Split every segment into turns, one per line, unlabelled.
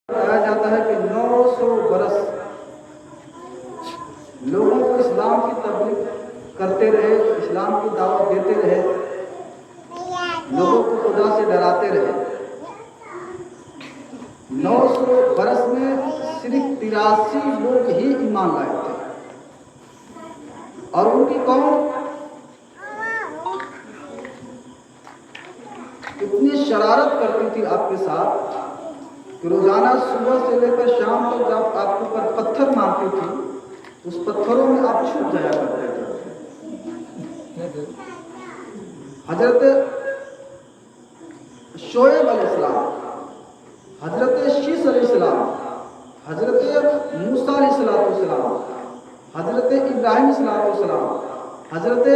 بتایا جاتا ہے کہ 900 برس لوگوں کو اسلام کی تبلیغ کرتے رہے، اسلام کی دعوت دیتے رہے، لوگوں کو خدا سے ڈراتے رہے۔ 900 برس میں صرف 83 لوگ ہی ایمان لائے تھے، اور ان کی قوم اتنی شرارت کرتی تھی آپ کے ساتھ کہ روزانہ صبح سے لے کر شام تک جب آپ کے اوپر پتھر مارتی تھی، اس پتھروں میں آپ چھپ جایا کرتے تھے۔ حضرت شعیب علیہ السلام، حضرت شیس علیہ السلام، حضرت موسیٰ علیہ السلام، حضرت ابراہیم علیہ السلام، حضرت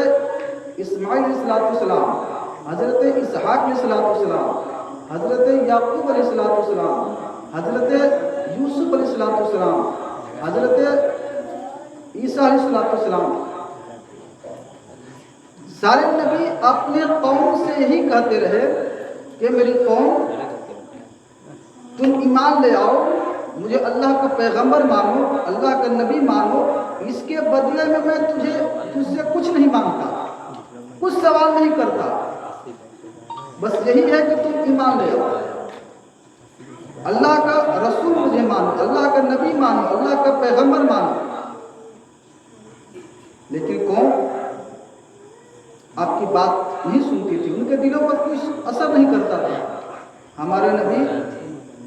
اسماعیل علیہ السلام، حضرت اسحاق علیہ السلام، حضرت یعقوب علیہ السلام، حضرت یوسف علیہ السلام، حضرت عیسیٰ علیہ السلام، سارے نبی اپنے قوم سے یہی کہتے رہے کہ میری قوم تم ایمان لے آؤ، مجھے اللہ کا پیغمبر مانو، اللہ کا نبی مانو، اس کے بدلے میں تجھ سے کچھ نہیں مانگتا، کچھ سوال نہیں کرتا، بس یہی ہے کہ تم ایمان لے آؤ، اللہ کا رسول مجھے مانو، اللہ کا نبی مانو، اللہ کا پیغمبر مانو۔ لیکن قوم آپ کی بات نہیں سنتی تھی، ان کے دلوں پر کچھ اثر نہیں کرتا تھا۔ ہمارے نبی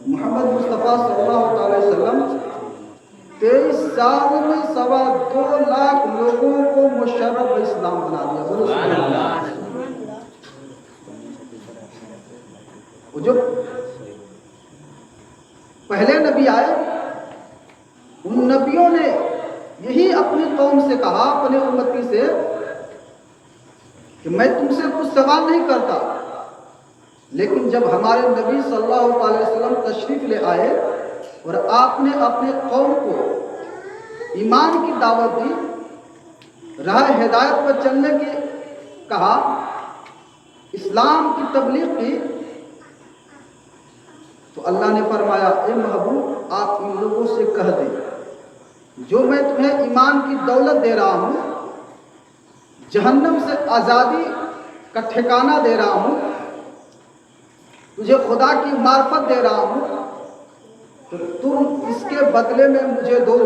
محمد مصطفیٰ صلی اللہ علیہ وسلم 23 سال میں 2.25 لاکھ لوگوں کو مشرف اسلام بنا دیا۔ بولو سبحان اللہ۔ جو پہلے نبی آئے، ان نبیوں نے یہی اپنی قوم سے کہا، اپنے امتی سے، کہ میں تم سے کچھ سوال نہیں کرتا، لیکن جب ہمارے نبی صلی اللہ علیہ وسلم تشریف لے آئے اور آپ نے اپنے قوم کو ایمان کی دعوت دی، راہ ہدایت پر چلنے کی کہا، اسلام کی تبلیغ کی، تو اللہ نے فرمایا اے محبوب آپ ان لوگوں سے کہہ دیں جو میں تمہیں ایمان کی دولت دے رہا ہوں، جہنم سے آزادی کا ٹھکانہ دے رہا ہوں، تجھے خدا کی معرفت دے رہا ہوں، تو تم اس کے بدلے میں مجھے دو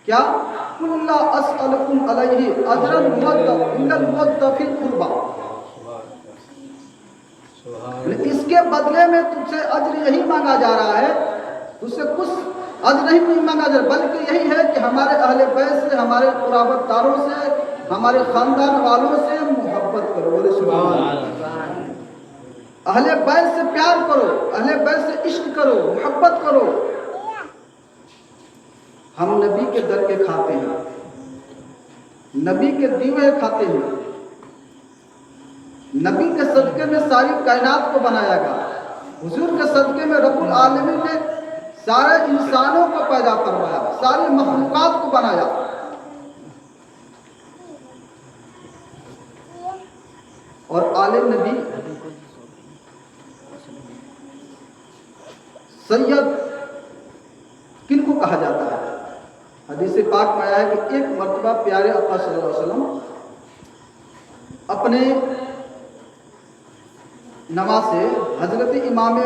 کیا؟ قُلْ لَا أَسْأَلُكُمْ عَلَيْهِ أَجْرًا إِلَّا الْمَوَدَّةَ فِي الْقُرْبَىٰ۔ اس کے بدلے میں تجھ سے اجر یہی مانگا جا رہا ہے، تجھ سے کچھ اجر نہیں مانگا جا رہا، بلکہ یہی ہے کہ ہمارے اہل بیت سے، ہمارے قرابت داروں سے، ہمارے خاندان والوں سے محبت کرو۔ بولے سبحان اللہ۔ اہل بیت سے پیار کرو، اہل بیت سے عشق کرو، محبت کرو۔ ہم نبی کے در کے کھاتے ہیں، نبی کے دیوے کھاتے ہیں، نبی کے صدقے میں ساری کائنات کو بنایا گیا، حضور کے صدقے میں رب العالمین نے سارے انسانوں کو پیدا فرمایا، ساری مخلوقات کو بنایا۔ اور آل نبی سید کن کو کہا جاتا ہے؟ حدیث پاک میں آیا ہے کہ ایک مرتبہ پیارے آقا صلی اللہ علیہ وسلم اپنے نواسے حضرت امام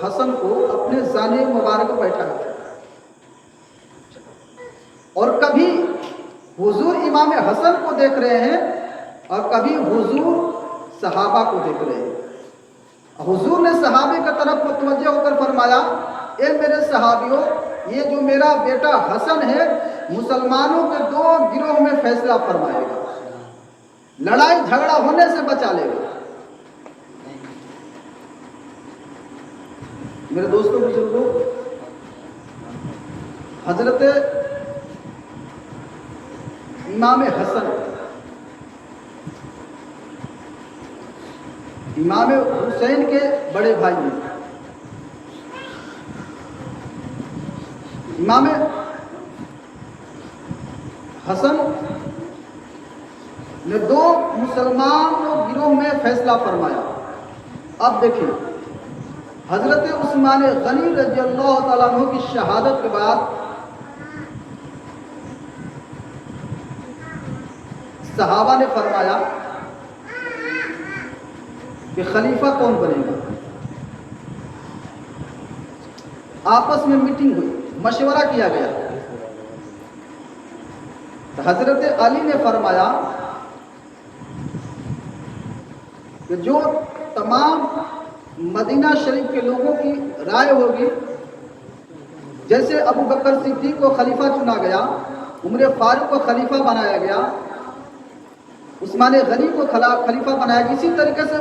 حسن کو اپنے زانیہ مبارک بیٹھائے تھے، اور کبھی حضور امام حسن کو دیکھ رہے ہیں اور کبھی حضور صحابہ کو دیکھ رہے ہیں۔ حضور نے صحابے کی طرف متوجہ ہو کر فرمایا اے میرے صحابیوں، یہ جو میرا بیٹا حسن ہے مسلمانوں کے 2 گروہ میں فیصلہ فرمائے گا، لڑائی جھگڑا ہونے سے بچا لے گا۔ میرے دوستوں بزرگوں، حضرت امام حسن امام حسین کے بڑے بھائی ہیں۔ امام حسن نے 2 مسلمان گروہ میں فیصلہ فرمایا۔ اب دیکھیں، حضرت عثمان غنی رضی اللہ تعالیٰ عنہ کی شہادت کے بعد صحابہ نے فرمایا کہ خلیفہ کون بنے گا. آپس میں میٹنگ ہوئی, مشورہ کیا گیا. تو حضرت علی نے فرمایا کہ جو تمام مدینہ شریف کے لوگوں کی رائے ہوگی, جیسے ابو بکر صدیق کو خلیفہ چنا گیا, عمر فاروق کو خلیفہ بنایا گیا, عثمان غنی کو خلیفہ بنایا گیا, اسی طریقے سے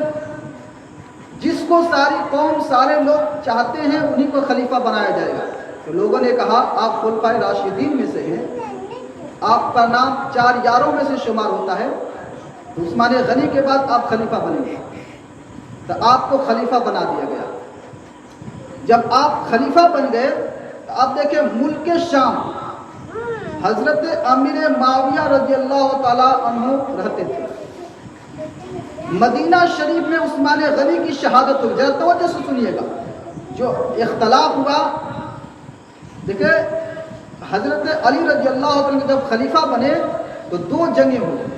جس کو ساری قوم سارے لوگ چاہتے ہیں انہیں کو خلیفہ بنایا جائے گا. تو لوگوں نے کہا آپ خلفائے راشدین میں سے ہیں, آپ کا نام 4 یاروں میں سے شمار ہوتا ہے, تو عثمان غنی کے بعد آپ خلیفہ بنیں گے. تو آپ کو خلیفہ بنا دیا گیا. جب آپ خلیفہ بن گئے تو آپ دیکھیں ملک شام حضرت امیر معاویہ رضی اللہ تعالیٰ عنہ رہتے تھے. مدینہ شریف میں عثمان غنی کی شہادت ہوئی. ذرا توجہ سے سنیے گا, جو اختلاف ہوا. دیکھیں حضرت علی رضی اللہ عنہ جب خلیفہ بنے تو 2 جنگیں ہوئی.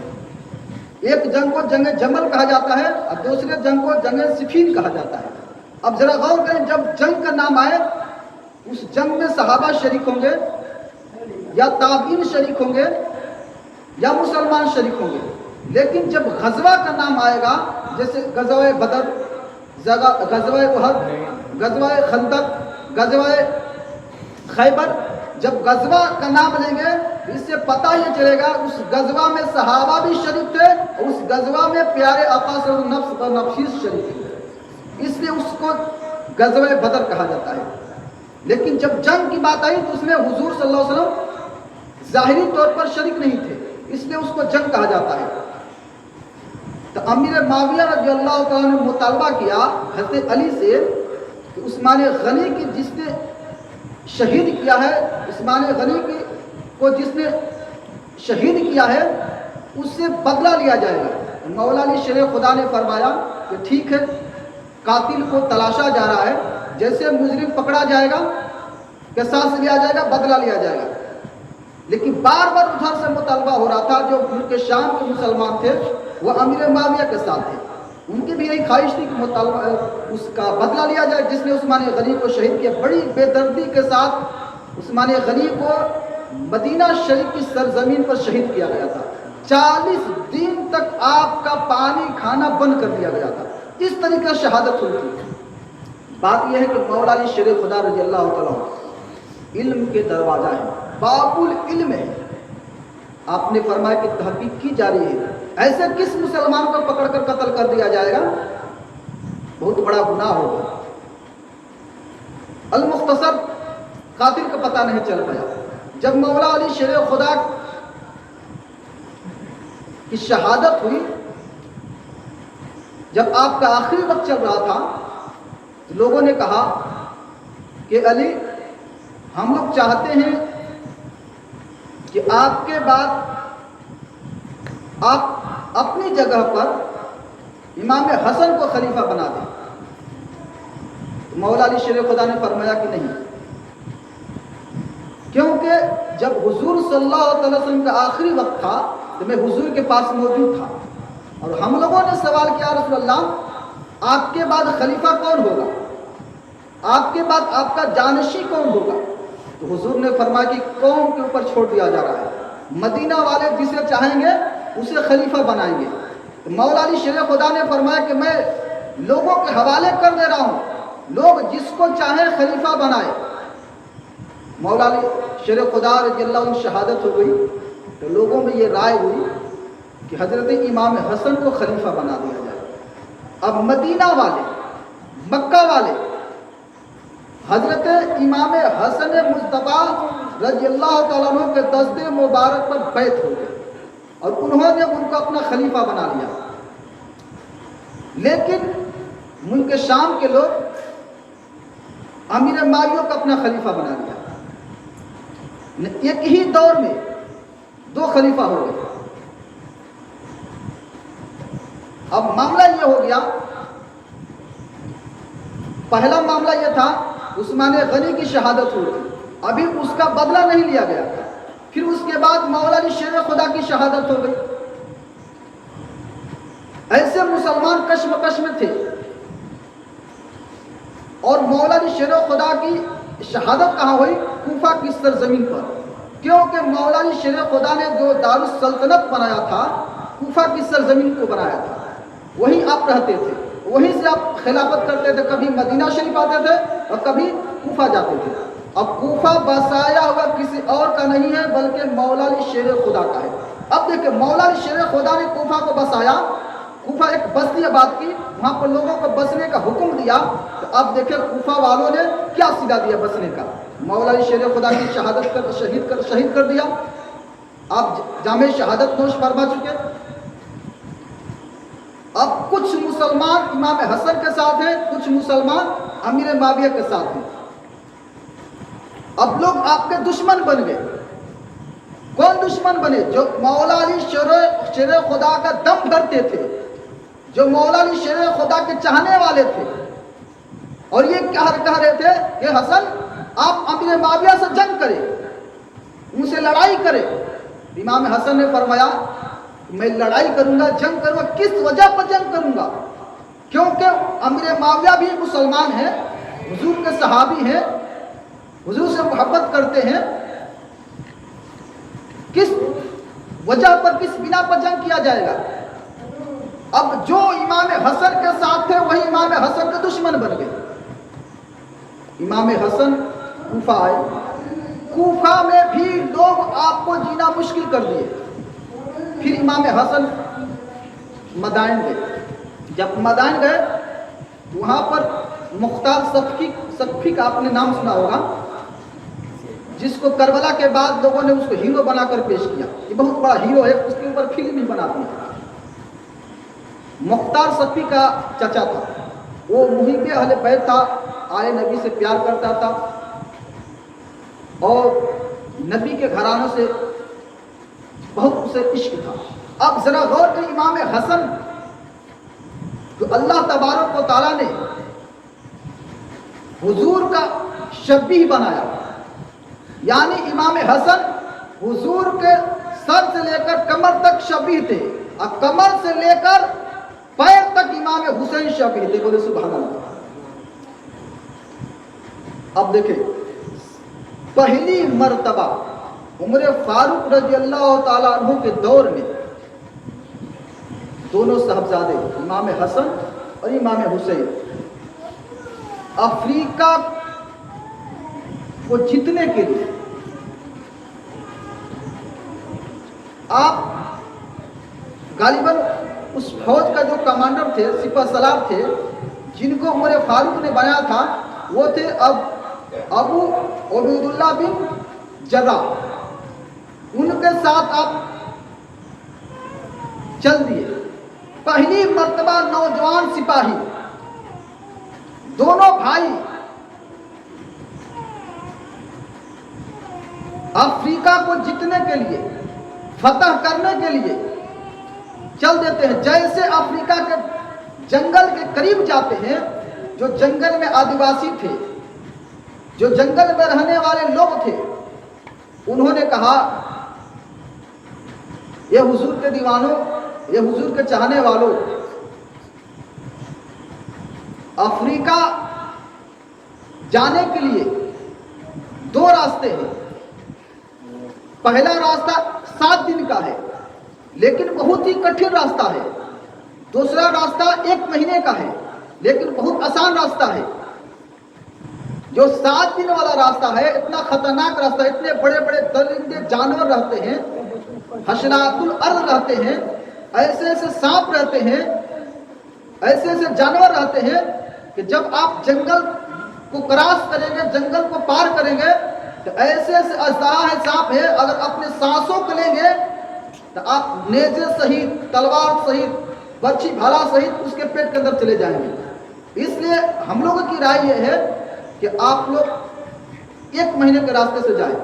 ایک جنگ کو جنگ جمل کہا جاتا ہے اور دوسرے جنگ کو جنگ صفین کہا جاتا ہے. اب ذرا غور کریں, جب جنگ کا نام آئے اس جنگ میں صحابہ شریک ہوں گے یا تابعین شریک ہوں گے یا مسلمان شریک ہوں گے. لیکن جب غزوہ کا نام آئے گا, جیسے غزوہ بدر, غزوہ احد, غزوہ خندق, غزوہ خیبر, جب غزوہ کا نام لیں گے اس سے پتہ یہ چلے گا اس غزوہ میں صحابہ بھی شریک تھے اور اس غزوہ میں پیارے آقا صلی اللہ علیہ وسلم اور نفس شریک تھے. اس لیے اس کو غزوہ بدر کہا جاتا ہے. لیکن جب جنگ کی بات آئی تو اس میں حضور صلی اللہ علیہ وسلم ظاہری طور پر شریک نہیں تھے, اس لیے اس کو جنگ کہا جاتا ہے. تو امیر معاویہ رضی اللہ تعالیٰ نے مطالبہ کیا حضرت علی سے کہ عثمان غنی کی جس نے شہید کیا ہے, عثمان غنی کو جس نے شہید کیا ہے اس سے بدلہ لیا جائے گا. مولا علی شیر خدا نے فرمایا کہ ٹھیک ہے, قاتل کو تلاشا جا رہا ہے, جیسے مجرم پکڑا جائے گا قصاص لیا جائے گا, بدلہ لیا جائے گا. لیکن بار بار ادھر سے مطالبہ ہو رہا تھا, جو ملک شام کے مسلمان تھے وہ امیر معاویہ کے ساتھ تھے, ان کی بھی یہی خواہش تھی کہ مطالبہ اس کا بدلہ لیا جائے جس نے عثمان غنی کو شہید کیا. بڑی بے دردی کے ساتھ عثمان غنی کو مدینہ شریف کی سرزمین پر شہید کیا گیا تھا. 40 دن تک آپ کا پانی کھانا بند کر دیا گیا تھا. اس طریقے سے شہادت ہوئی تھی. بات یہ ہے کہ مولا علی شیر خدا رضی اللہ تعالیٰ علم کے دروازہ ہے, باب العلم ہے. آپ نے فرمایا کہ تحقیق کی جا رہی ہے, ایسے کس مسلمان کو پکڑ کر قتل کر دیا جائے گا, بہت بڑا گناہ ہوگا. المختصر قاتل کا پتہ نہیں چل پایا. جب مولا علی شیر خدا کی شہادت ہوئی, جب آپ کا آخری وقت چل رہا تھا, تو لوگوں نے کہا کہ علی ہم لوگ چاہتے ہیں کہ آپ کے بعد آپ اپنی جگہ پر امام حسن کو خلیفہ بنا دیں. مولا علی شیر خدا نے فرمایا کہ نہیں, کیونکہ جب حضور صلی اللہ علیہ وسلم کا آخری وقت تھا تو میں حضور کے پاس موجود تھا, اور ہم لوگوں نے سوال کیا رسول اللہ آپ کے بعد خلیفہ کون ہوگا, آپ کے بعد آپ کا جانشین کون ہوگا. تو حضور نے فرمایا کہ قوم کے اوپر چھوڑ دیا جا رہا ہے, مدینہ والے جسے چاہیں گے اسے خلیفہ بنائیں گے. تو مولا علی شیر خدا نے فرمایا کہ میں لوگوں کے حوالے کر دے رہا ہوں, لوگ جس کو چاہیں خلیفہ بنائے. مولا علی شیر خدا رضی اللہ عنہ شہادت ہو گئی تو لوگوں میں یہ رائے ہوئی کہ حضرت امام حسن کو خلیفہ بنا دیا جائے. اب مدینہ والے, مکہ والے حضرت امام حسن مصطفیٰ رضی اللہ تعالیٰ عنہ کے دست مبارک پر بیعت ہو گئے اور انہوں نے ان کو اپنا خلیفہ بنا لیا. لیکن ملک شام کے لوگ امیر معاویہ کو اپنا خلیفہ بنا لیا. ایک ہی دور میں 2 خلیفہ ہو گئے. اب معاملہ یہ ہو گیا पहला मामला यह था उस्मान गनी की शहादत हुई थी, अभी उसका बदला नहीं लिया गया था। फिर उसके बाद मौला अली शेर खुदा की शहादत हो गई। ऐसे मुसलमान कश्मकश में थे और मौला अली शेर खुदा की शहादत कहाँ हुई? कूफा की सरजमीन पर, क्योंकि मौला अली शेर खुदा ने जो दारुस सल्तनत बनाया था, कूफा की सरजमीन को बनाया था, वहीं आप रहते थे, वहीं से आप खिलाफत करते थे। कभी मदीना शरीफ आते थे और कभी कूफा जाते थे। अब कूफा बसाया हुआ किसी और का नहीं है बल्कि मौला अली शेर खुदा का है। अब देखिए, मौला अली शेर खुदा ने कूफा को बसाया, कूफा एक बस्ती आबाद की, वहाँ पर लोगों को बसने का हुक्म दिया। तो अब देखिए कूफा वालों ने क्या सिला दिया बसने का? मौला अली शेर खुदा की शहादत कर शहीद कर दिया। आप जामे शहादत नोश फरमा चुके। अब कुछ मुसलमान इमाम हसन के साथ हैं, कुछ मुसलमान अमीर माविया के साथ हैं। अब लोग आपके दुश्मन बन गए। कौन दुश्मन बने? जो मौला अली शेर खुदा का दम भरते थे, जो मौला अली शेर खुदा के चाहने वाले थे। और ये कह रहे थे कि हसन आप अमीर माविया से जंग करें, उनसे लड़ाई करें। इमाम हसन ने फरमाया मैं लड़ाई करूंगा, जंग करूंगा। किस वजह पर जंग करूंगा? क्योंकि अमीर माविया भी मुसलमान है, हुजूर के सहाबी हैं, हुजूर से मोहब्बत करते हैं। किस वजह पर, किस बिना पर जंग किया जाएगा? अब जो इमाम हसन के साथ थे वही इमाम हसन के दुश्मन बन गए। इमाम हसन कूफा आए, कूफा में भी लोग आपको जीना मुश्किल कर दिए। फिर इमाम हसन मदाइन गए। जब मदाइन गए तो वहाँ पर मुख्तार सफ़ी का आपने नाम सुना होगा, जिसको करबला के बाद लोगों ने उसको हीरो बनाकर पेश किया। ये बहुत बड़ा हीरो है, उसके ऊपर फिल्म भी बना दी। मुख्तार सफ़ी का चचा था, वो मुहिब अहले बैत था, आले नबी से प्यार करता था और नबी के घरानों से बहुत उसे इश्क था। अब जरा गौर करें, इमाम हसन तो अल्लाह तबारक व तआला ने हुजूर का शबीह बनाया, यानी इमाम हसन हुजूर के सर से लेकर कमर तक शबीह थे और कमर से लेकर पैर तक इमाम हुसैन शबीह थे। बोले सुभान अल्लाह। अब देखें, पहली मर्तबा उमर फारूक रजी अल्लाह ताला अन्हु के दौर में दोनों साहबजादे इमाम हसन और इमाम हुसैन अफ्रीका को जीतने के लिए, आप गालिबन उस फौज का जो कमांडर थे, सिपह सलार थे, जिनको उमर फारूक ने बनाया था, वो थे अबू उबैदुल्लाह बिन जर्राह। उनके साथ आप चल दिए। पहली मर्तबा नौजवान सिपाही, दोनों भाई अफ्रीका को जीतने के लिए, फतह करने के लिए चल देते हैं। जैसे अफ्रीका के जंगल के करीब जाते हैं, जो जंगल में आदिवासी थे, जो जंगल में रहने वाले लोग थे, उन्होंने कहा ये हुजूर के दीवानों, ये हुजूर के चाहने वालों, अफ्रीका जाने के लिए दो रास्ते हैं। पहला रास्ता 7 दिन का है लेकिन बहुत ही कठिन रास्ता है। दूसरा रास्ता 1 महीने का है लेकिन बहुत आसान रास्ता है। जो 7 दिन वाला रास्ता है, इतना खतरनाक रास्ता, इतने बड़े बड़े दरिंदे जानवर रहते हैं, हशरातुल अर्द रहते हैं, ऐसे ऐसे सांप रहते हैं, ऐसे ऐसे जानवर रहते हैं कि जब आप जंगल को क्रॉस करेंगे, जंगल को पार करेंगे, तो ऐसे ऐसे अजदा है, सांप है, अगर अपने सांसों को लेंगे तो आप नेजे सहित, तलवार सहित, बर्छी भाला सहित उसके पेट के अंदर चले जाएंगे। इसलिए हम लोगों की राय यह है कि आप लोग 1 महीने के रास्ते से जाएं।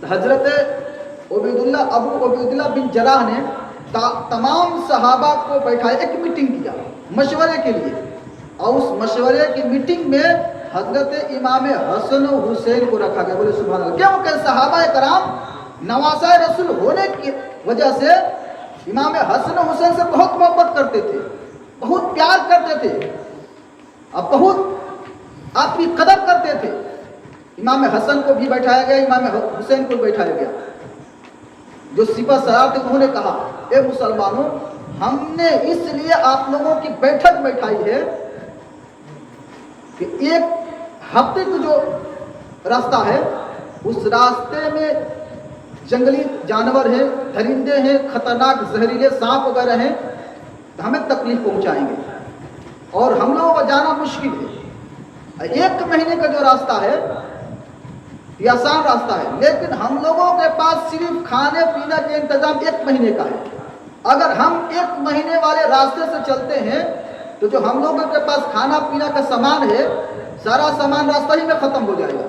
तो हजरत अबू उबैदुल्लाह बिन जराह ने तमाम सहाबा को बैठाया, एक मीटिंग किया मशवरे के लिए। और उस मशवरे की मीटिंग में हजरत इमाम हसन हुसैन को रखा गया। बोले सुभान अल्लाह। क्यों? कि सहाबा कराम नवासा रसूल होने की वजह से इमाम हसन हुसैन से बहुत मोहब्बत करते थे, बहुत प्यार करते थे और बहुत आपकी कदर करते थे। इमाम हसन को भी बैठाया गया, इमाम हुसैन को बैठाया गया। जो सिपह सलार थे उन्होंने कहा, ए मुसलमानों, हमने इसलिए आप लोगों की बैठक बैठाई है कि एक हफ्ते का जो रास्ता है उस रास्ते में जंगली जानवर हैं, दरिंदे हैं, खतरनाक जहरीले सांप वगैरह हैं, तो हमें तकलीफ पहुंचाएंगे और हम लोगों को जाना मुश्किल है। 1 महीने का जो रास्ता है ये आसान रास्ता है, लेकिन हम लोगों के पास सिर्फ खाने पीने के इंतजाम 1 महीने का है। अगर हम 1 महीने वाले रास्ते से चलते हैं तो जो हम लोगों के पास खाना पीना का सामान है सारा सामान रास्ता ही में खत्म हो जाएगा।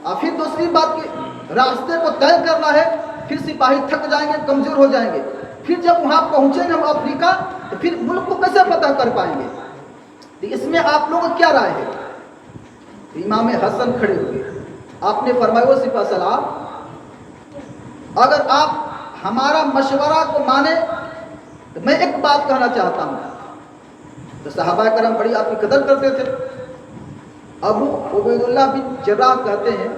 और फिर दूसरी बात कि रास्ते को तय करना है, फिर सिपाही थक जाएंगे, कमजोर हो जाएंगे। फिर जब वहां पहुंचेंगे हम अफ्रीका तो फिर मुल्क को कैसे फतह कर पाएंगे? तो इसमें आप लोगों को क्या राय है? तो इमाम हसन खड़े हुए, आपने फरमाया, वो सिपह सलार, अगर आप हमारा मशवरा को माने तो मैं एक बात कहना चाहता हूं। तो सहाबा करम बड़ी आपकी कदर करते थे। अबू उबैदुल्लाह बिन जर्राह कहते हैं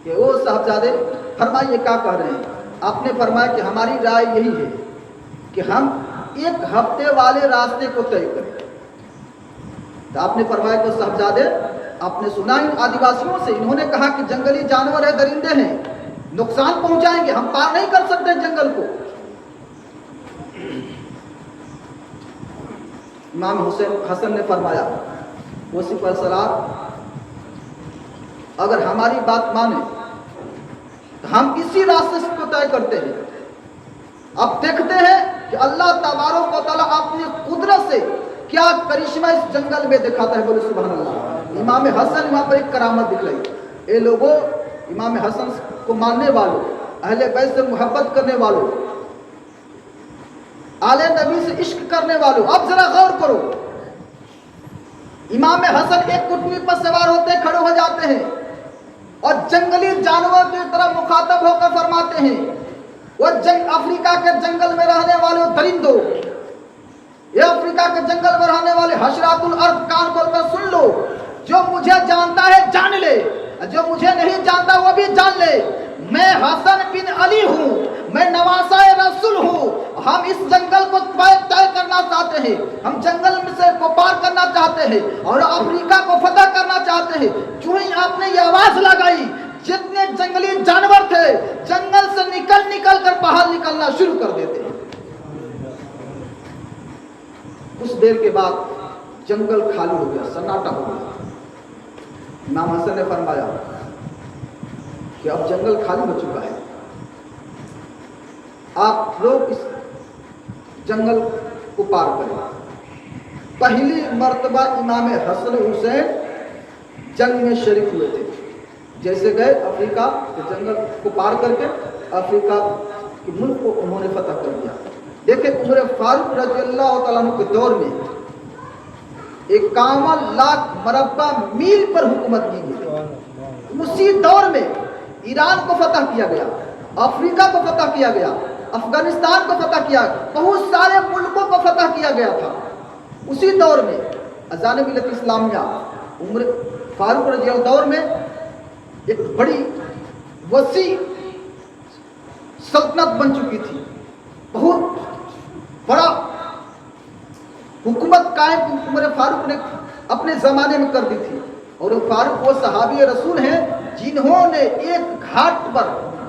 कि वो साहबजादे फरमाइए क्या कह रहे हैं? आपने फरमाया कि हमारी राय यही है कि हम 1 हफ्ते वाले रास्ते को तय करें। तो आपने फरमाया कि साहबजादे, आपने सुना इन आदिवासियों से, इन्होंने कहा कि जंगली जानवर है, दरिंदे हैं, नुकसान पहुंचाएंगे, हम पार नहीं कर सकते जंगल को। इमाम हसन ने फरमाया, वो सिपह सलार, अगर हमारी बात माने तो हम इसी रास्ते को तय करते हैं। अब देखते हैं कि अल्लाह तबारक व तआला अपनी कुदरत से क्या करिश्मा इस जंगल में दिखाता है। बोले सुभान अल्लाह। इमाम हसन वहां पर एक करामत दिखलाई। ए लोगों, इमाम हसन को मानने वालों, अहले बैत से मोहब्बत करने वालों, आले नबी से इश्क करने वालों, अब जरा गौर करो। इमाम हसन एक कुटनी पर सवार होते खड़े हो जाते हैं और जंगली जानवर की तरह मुखातब होकर फरमाते हैं, वो अफ्रीका के जंगल में रहने वाले दरिंदों, ये अफ्रीका के जंगल में रहने वाले हशरातुल अर्द, कान खोलकर सुन लो। जो मुझे जानता है जान ले, जो मुझे नहीं जानता वो भी जान ले। मैं हसन बिन अली हूँ, मैं नवासाए रसूल हूँ। हम इस जंगल को तय करना चाहते हैं, हम जंगल में से को पार करना चाहते हैं और अफ्रीका को फतह करना चाहते हैं। जो ही आपने ये आवाज लगाई, जितने जंगली जानवर थे जंगल से निकल कर बाहर निकलना शुरू कर देते हैं। कुछ देर के बाद जंगल खाली हो गया, सन्नाटा हो गया। इमाम हसन ने फरमाया कि अब जंगल खाली हो चुका है, आप लोग इस जंगल को पार करें। पहली मर्तबा इमाम हसन हुसैन जंग में शरीक हुए थे। जैसे गए अफ्रीका के जंगल को पार करके अफ्रीका के मुल्क को उन्होंने फतह कर दिया। देखिए, उमर फारूक रज़ियल्लाहु तआला अन्हु के दौर में 51 लाख मरबा मील पर हुकूमत की गई। उसी दौर में ईरान को फतह किया गया, अफ्रीका को फतह किया गया, अफगानिस्तान को फतह किया, बहुत सारे मुल्कों को फतह किया गया था। उसी दौर में अज़ान मिल्लत इस्लामिया उमर फारूक रज़ियल्लाहु दौर में एक बड़ी वसी सल्तनत बन चुकी थी। बहुत बड़ा हुकूमत कायम उमर फारूक ने अपने ज़माने में कर दी थी। और फारूक वो सहाबी रसूल हैं जिन्होंने एक घाट पर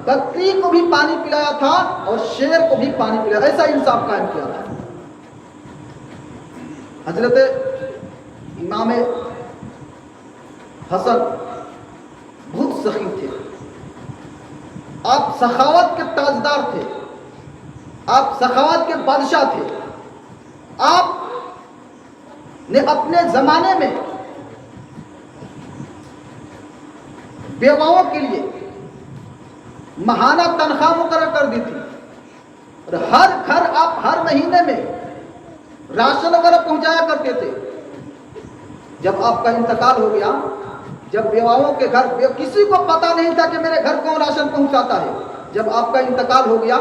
बकरी को भी पानी पिलाया था और शेर को भी पानी पिलाया, ऐसा इंसाफ कायम किया था। हजरत इमाम हसन बहुत सखी थे, आप सखावत के ताजदार थे, आप सखावत के बादशाह थे। आप ने अपने जमाने में बेवाओं के लिए महाना तनख्वाह मुकर्रर कर दी थी और हर घर आप हर महीने में राशन वगैरह पहुंचाया करते थे। جب آپ کا انتقال ہو گیا، جب بیواؤں کے گھر کسی کو پتا نہیں تھا کہ میرے گھر کون راشن پہنچاتا ہے، جب آپ کا انتقال ہو گیا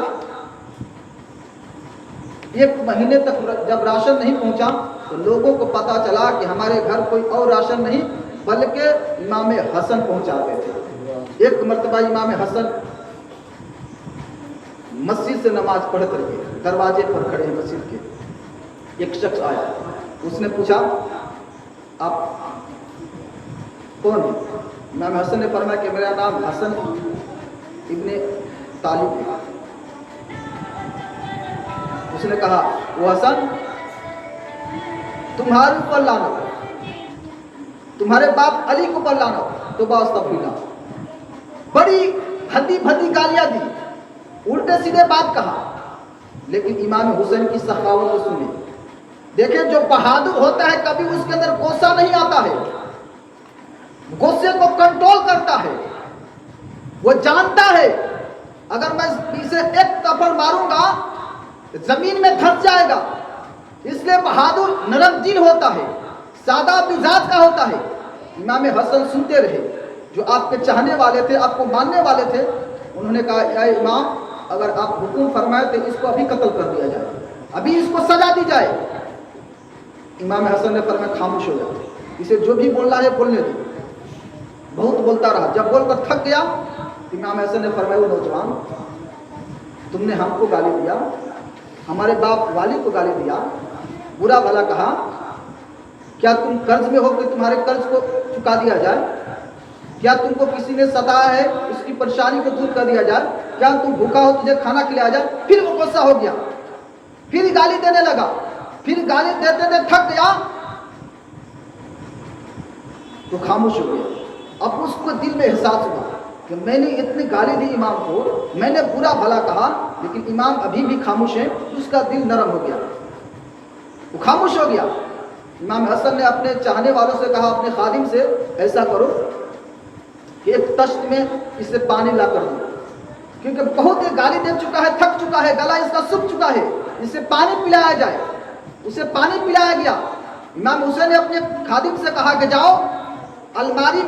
1 مہینے تک جب راشن نہیں پہنچا تو لوگوں کو پتا چلا کہ ہمارے گھر کوئی اور راشن نہیں بلکہ امام حسن پہنچاتے تھے۔ ایک مرتبہ امام حسن مسجد سے نماز پڑھتے رہے، دروازے پر کھڑے مسجد کے، ایک شخص آیا، اس نے پوچھا آپ کون ہیں؟ امام حسن نے فرمایا کہ میرا نام حسن ابن طالب ہے۔ اس نے کہا وہ حسن تمہارے اوپر لعنت، تمہارے باپ علی کے اوپر لعنت، توبہ استغفر اللہ۔ بڑی بھدی بھدی گالیاں دی، الٹے سیدھے بات کہا، لیکن امام حسین کی سخاوت کو سنی۔ دیکھیں جو بہادر ہوتا ہے کبھی اس کے اندر غصہ نہیں آتا ہے، غصے کو کنٹرول کرتا ہے، وہ جانتا ہے اگر میں اسے ایک تھپڑ ماروں گا زمین میں دھس جائے گا، اس لیے بہادر نرم دل ہوتا ہے، سادہ مزاج کا ہوتا ہے۔ امام حسن سنتے رہے، جو آپ کے چاہنے والے تھے، آپ کو ماننے والے تھے، انہوں نے کہا اے امام اگر آپ حکم فرمائے تو اس کو ابھی قتل کر دیا جائے، ابھی اس کو سزا دی جائے۔ امام حسن نے فرمایا خاموش ہو جائے، اسے جو بھی بولنا ہے بولنے دو۔ بہت بولتا رہا، جب بول کر تھک گیا امام حسن نے فرمایا وہ نوجوان تم نے ہم کو گالی دیا، ہمارے باپ والد کو گالی دیا، برا بھلا کہا، کیا تم قرض میں ہو کہ تمہارے قرض کو چکا دیا جائے؟ کیا تم کو کسی نے ستایا ہے اس کی پریشانی کو دور کر دیا جائے؟ کیا تم بھوکا ہو تجھے کھانا کھلایا جائے؟ پھر وہ غصہ ہو گیا، پھر گالی دینے لگا، پھر گالی دیتے دیتے تھک گیا تو خاموش ہو گیا۔ اب اس کو دل میں احساس ہوا کہ میں نے اتنی گالی دی امام کو، میں نے برا بھلا کہا، لیکن امام ابھی بھی خاموش ہے، اس کا دل نرم ہو گیا، وہ خاموش ہو گیا۔ امام حسن نے اپنے چاہنے والوں سے کہا، اپنے خادم سے ایسا کرو کہ ایک تشت میں اسے پانی لا کر دو، کیونکہ بہت ہی گالی دے چکا ہے، تھک چکا ہے، گلا اس کا سوکھ چکا ہے، اسے پانی پلایا جائے۔ اسے پانی پلایا گیا۔ امام حسین نے اپنے خادم سے کہا کہ جاؤ الماری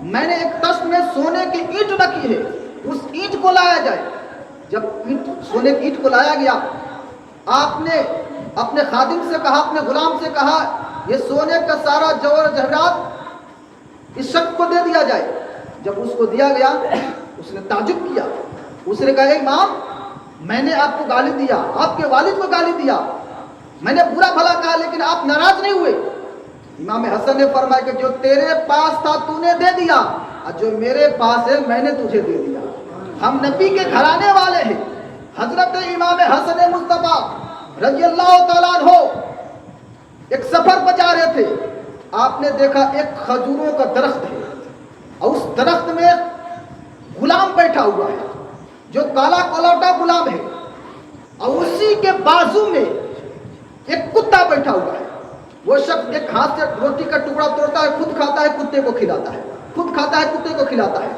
میں نے ایک تشت میں سونے کی اینٹ رکھی ہے، اس اینٹ کو لایا جائے۔ جب سونے کی اینٹ کو لایا گیا، آپ نے اپنے خادم سے کہا، اپنے غلام سے کہا یہ سونے کا سارا جوہر جواہرات اس شخص کو دے دیا جائے۔ جب اس کو دیا گیا اس نے تعجب کیا، اس نے کہا امام میں نے آپ کو گالی دیا، آپ کے والد کو گالی دیا، میں نے برا بھلا کہا، لیکن آپ ناراض نہیں ہوئے۔ امام حسن نے فرمایا کہ جو تیرے پاس تھا تو نے دے دیا، اور جو میرے پاس ہے میں نے تجھے دے دیا۔ ہم نبی کے گھرانے والے ہیں۔ حضرت امام حسن مصطفیٰ رضی اللہ تعالیٰ عنہ ایک سفر پر جا رہے تھے، آپ نے دیکھا ایک کھجوروں کا درخت ہے، اور اس درخت میں غلام بیٹھا ہوا ہے جو کالا کلوٹا غلام ہے، اور اسی کے بازو میں ایک کتا بیٹھا ہوا ہے۔ وہ شخص ایک ہاتھ سے روٹی کا ٹکڑا توڑتا ہے، خود کھاتا ہے، کتے کو کھلاتا ہے، خود کھاتا ہے، کتے کو کھلاتا ہے۔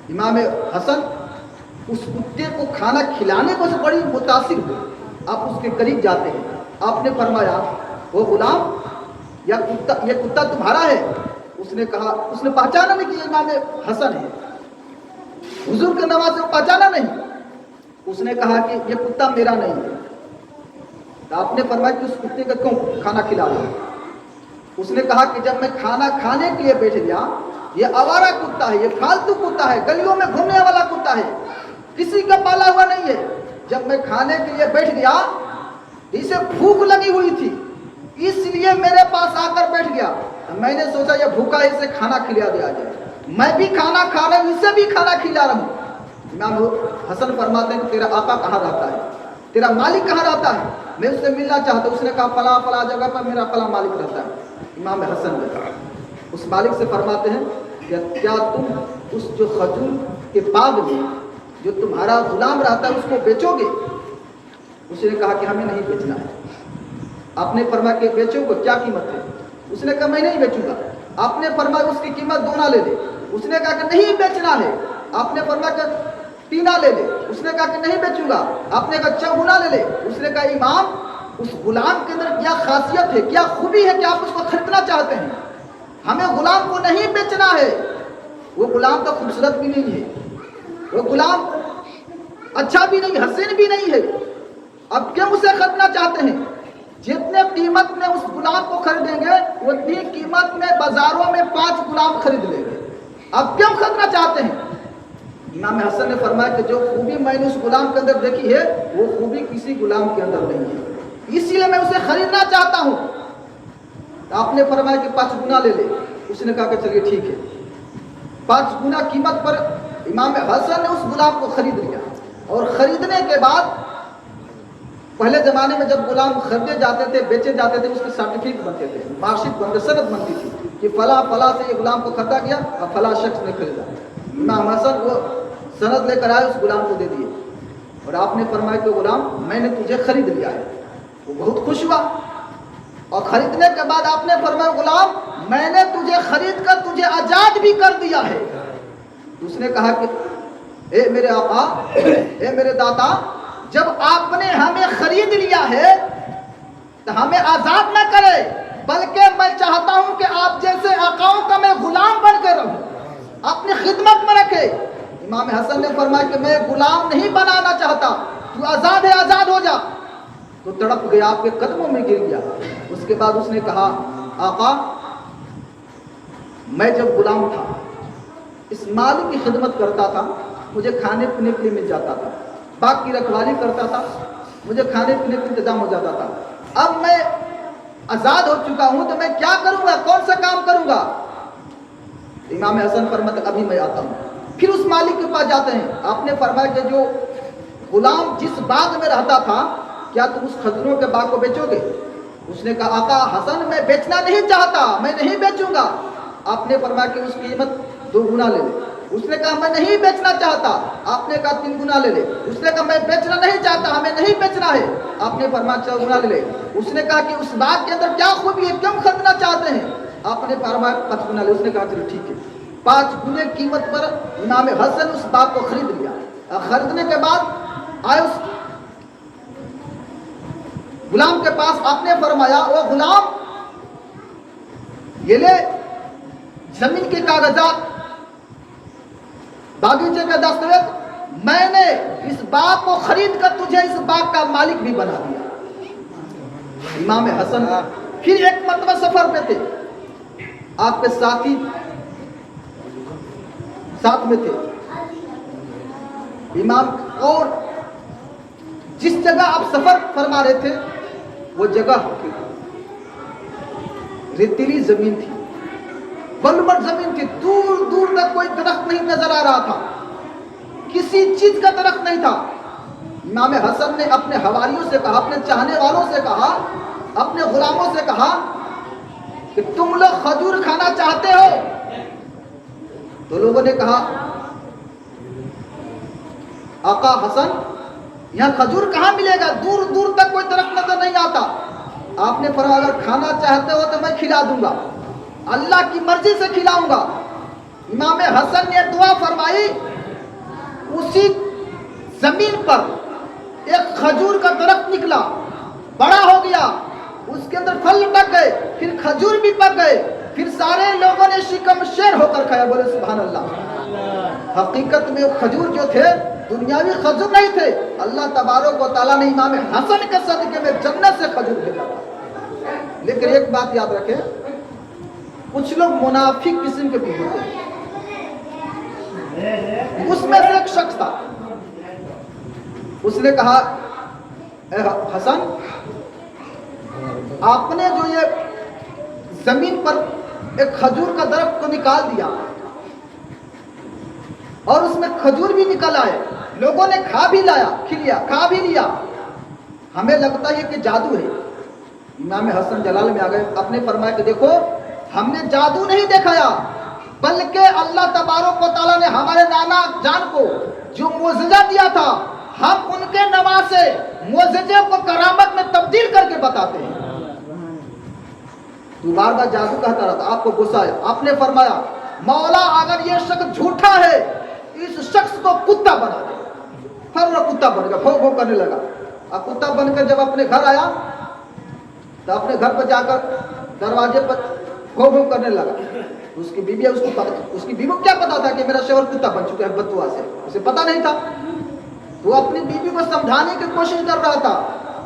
امام حسن اس کتے کو کھانا کھلانے کو سے بڑی متاثر ہوئے۔ آپ اس کے قریب جاتے ہیں، آپ نے فرمایا وہ غلام یہ کتا تمہارا ہے؟ اس نے کہا، اس نے پہچانا نہیں کہ یہ امام حسن ہے، حضور کے نواز سے پہچانا نہیں۔ اس نے کہا کہ یہ کتا میرا نہیں ہے۔ آپ نے فرمایا کہ اس کتے کا کیوں کھانا کھلا رہا ہے؟ اس نے کہا کہ جب میں کھانا کھانے کے لیے بیٹھ گیا، یہ آوارہ کتا ہے، یہ فالتو کتا ہے، گلیوں میں گھومنے والا کتا ہے، کسی کا پالا ہوا نہیں ہے۔ جب میں کھانے کے لیے بیٹھ گیا، اسے بھوک لگی ہوئی تھی، اس لیے میرے پاس آ کر بیٹھ گیا۔ میں نے سوچا یہ بھوکا ہے، اسے کھانا کھلا دیا جائے، میں بھی کھانا کھا رہا ہوں، اسے بھی کھانا کھلا رہا ہوں۔ امام حسن فرماتے ہیں کہ تیرا آقا کہاں رہتا ہے، تیرا مالک کہاں رہتا ہے، میں اس سے ملنا چاہتا ہوں۔ اس نے کہا فلاں فلاں جگہ پر میرا فلاں مالک رہتا ہے۔ امام حسن نے اس مالک سے فرماتے ہیں کہ کیا تم اس جو کھجور کے باغ میں جو تمہارا غلام رہتا ہے اس کو بیچو گے؟ اس نے کہا کہ ہمیں نہیں بیچنا ہے۔ آپ نے فرمایا کہ بیچو گے، کیا قیمت ہے؟ اس نے کہا میں نہیں بیچوں گا۔ آپ نے فرمایا اس کی قیمت 2 لے لے۔ اس نے کہا کہ نہیں بیچنا ہے۔ آپ نے فرمایا کہ 3 لے لے۔ اس نے کہا کہ نہیں بیچوں گا۔ آپ نے کہا 4 لے لے۔ اس نے کہا امام اس غلام کے اندر کیا خاصیت ہے، کیا خوبی ہے کہ آپ اس کو خریدنا چاہتے ہیں؟ हमें गुलाम को नहीं बेचना है। वो गुलाम तो खूबसूरत भी नहीं है, वो गुलाम अच्छा भी नहीं, हसीन भी नहीं है। अब क्यों उसे खरीदना चाहते हैं? जितने कीमत में उस गुलाम को खरीदेंगे उतनी कीमत में बाजारों में 5 गुलाम खरीद लेंगे। अब क्यों खरीदना चाहते हैं? इमाम हसन ने फरमाया कि जो खूबी मैंने उस गुलाम के अंदर देखी है वो खूबी किसी गुलाम के अंदर नहीं है, इसीलिए मैं उसे खरीदना चाहता हूँ। तो आपने फरमाया कि 5 गुना ले ले। उसने कहा कि चलिए ठीक है। 5 गुना कीमत पर इमाम हसन ने उस गुलाम को खरीद लिया। और खरीदने के बाद पहले ज़माने में जब गुलाम खरीदे जाते थे, बेचे जाते थे, उसके सर्टिफिकेट बनते थे, मार्कशीट बनते, सनद बनती थी कि फला फला से ये गुलाम को खरीदा गया और फला शख्स ने खरीदा। इमाम हसन वो सनद लेकर आए, उस गुलाम को दे दिए और आपने फरमाया कि गुलाम मैंने तुझे खरीद लिया है। वो बहुत खुश हुआ और खरीदने के बाद आपने फरमाया गुलाम मैंने तुझे खरीद कर तुझे आज़ाद भी कर दिया है। उसने कहा कि ए मेरे आका, ए मेरे दाता, जब आपने हमें खरीद लिया है तो हमें आज़ाद न करे, बल्कि मैं चाहता हूं कि आप जैसे आकाओं का मैं गुलाम बनकर रहूं, अपनी खिदमत में रखे। इमाम हसन ने फरमाया कि मैं गुलाम नहीं बनाना चाहता, तू आज़ाद है, आज़ाद हो जा। तो तड़प गया, आपके कदमों में गिर गया। उसके बाद उसने कहा आका मैं जब गुलाम था इस मालिक की खिदमत करता था, मुझे खाने पीने के लिए मिल जाता था, बाग की रखवाली करता था, मुझे खाने पीने का इंतजाम हो जाता था। अब मैं आज़ाद हो चुका हूं तो मैं क्या करूंगा, कौन सा काम करूंगा? इमाम हसन फरमाते अभी मैं आता हूं। फिर उस मालिक के पास जाते हैं। आपने फरमाया कि जो गुलाम जिस बाग में रहता था क्या तुम उस खजूरों के बाग को बेचोगे? उसने कहा आका हसन मैं बेचना नहीं चाहता, मैं नहीं बेचूंगा। आपने फरमाया कि उसकी कीमत 2 गुना ले ले। उसने कहा मैं नहीं बेचना चाहता। आपने कहा 3 गुना ले ले। उसने कहा मैं बेचना नहीं चाहता, हमें नहीं बेचना है। आपने फरमाया 4 गुना ले ले। उसने कहा कि उस बाग के अंदर क्या खूबी है, क्यों खरीदना चाहते हैं? आपने फरमाया 5 गुना ले। उसने कहा चलो ठीक है। 5 गुने कीमत पर इमाम हसन उस बाग को खरीद लिया। खरीदने के बाद आए उस गुलाम के पास, आपने फरमाया ओ गुलाम ये ले जमीन के कागजात, बागीचे का दस्तावेज, मैंने इस बाग को खरीद कर तुझे इस बाग का मालिक भी बना दिया। इमाम हसन फिर एक मरतबा सफर पे थे, आपके साथी साथ में थे इमाम, और जिस जगह आप सफर फरमा रहे थे वो जगह रेतीली जमीन थी, बलबट जमीन थी, दूर दूर तक कोई दरख्त नहीं नजर आ रहा था, किसी चीज का दरख्त नहीं था। इमाम हसन ने अपने हवारियों से कहा, अपने चाहने वालों से कहा, अपने गुलामों से कहा कि तुम लोग खजूर खाना चाहते हो? तो लोगों ने कहा आका हसन यहाँ खजूर कहाँ मिलेगा, दूर दूर तक कोई दरख्त नजर नहीं आता। आपने फरमाया अगर खाना चाहते हो तो मैं खिला दूंगा, अल्लाह की मर्जी से खिलाऊंगा। इमाम हसन ने दुआ फरमाई, उसी जमीन पर एक खजूर का दरख्त निकला, बड़ा हो गया, उसके अंदर फल लटक गए, फिर खजूर भी पक गए, फिर सारे लोगों ने शिकम शेर होकर खाया। बोले सुभान अल्लाह। हकीकत में वो खजूर जो थे दुनियावी खजूर नहीं थे, अल्लाह तबारक व तआला ने इमाम हसन के सदके में जन्नत से खजूर भेजा था। लेकिन एक बात याद रखें, कुछ लोग मुनाफिक किस्म के भी होते हैं। उसमें से एक शख्स था, उसने कहा हसन आपने जो ये जमीन पर एक खजूर का दरख्त को निकाल दिया और उसमें खजूर भी निकल आए, लोगों ने खा भी लिया, हमें लगता है कि जादू है। इमाम हसन जलाल में आ गए, अपने फरमाया कि देखो हमने जादू नहीं दिखाया, बल्कि अल्लाह तबारक व तआला ने हमारे नाना जान को जो मुअजिज़ा दिया था, हम उनके नवाज से मुअजिज़े को करामत में तब्दील करके बताते हैं। तू बार बार जादू कहता रहता, आपको गुस्सा आया। आपने फरमाया मौला अगर ये शख्स झूठा है इस शख्स को कुत्ता बना दे। फिर वो कुत्ता बन गया, भौ भौ करने लगा। अब कुत्ता बनकर जब अपने घर आया तो अपने घर पर जाकर दरवाजे पर घों करने लगा। उसकी बीवी उसकी बीवी को क्या पता था कि मेरा शोहर कुत्ता बन चुका है बददुआ से, उसे पता नहीं था। वो अपनी बीवी को समझाने की कोशिश कर रहा था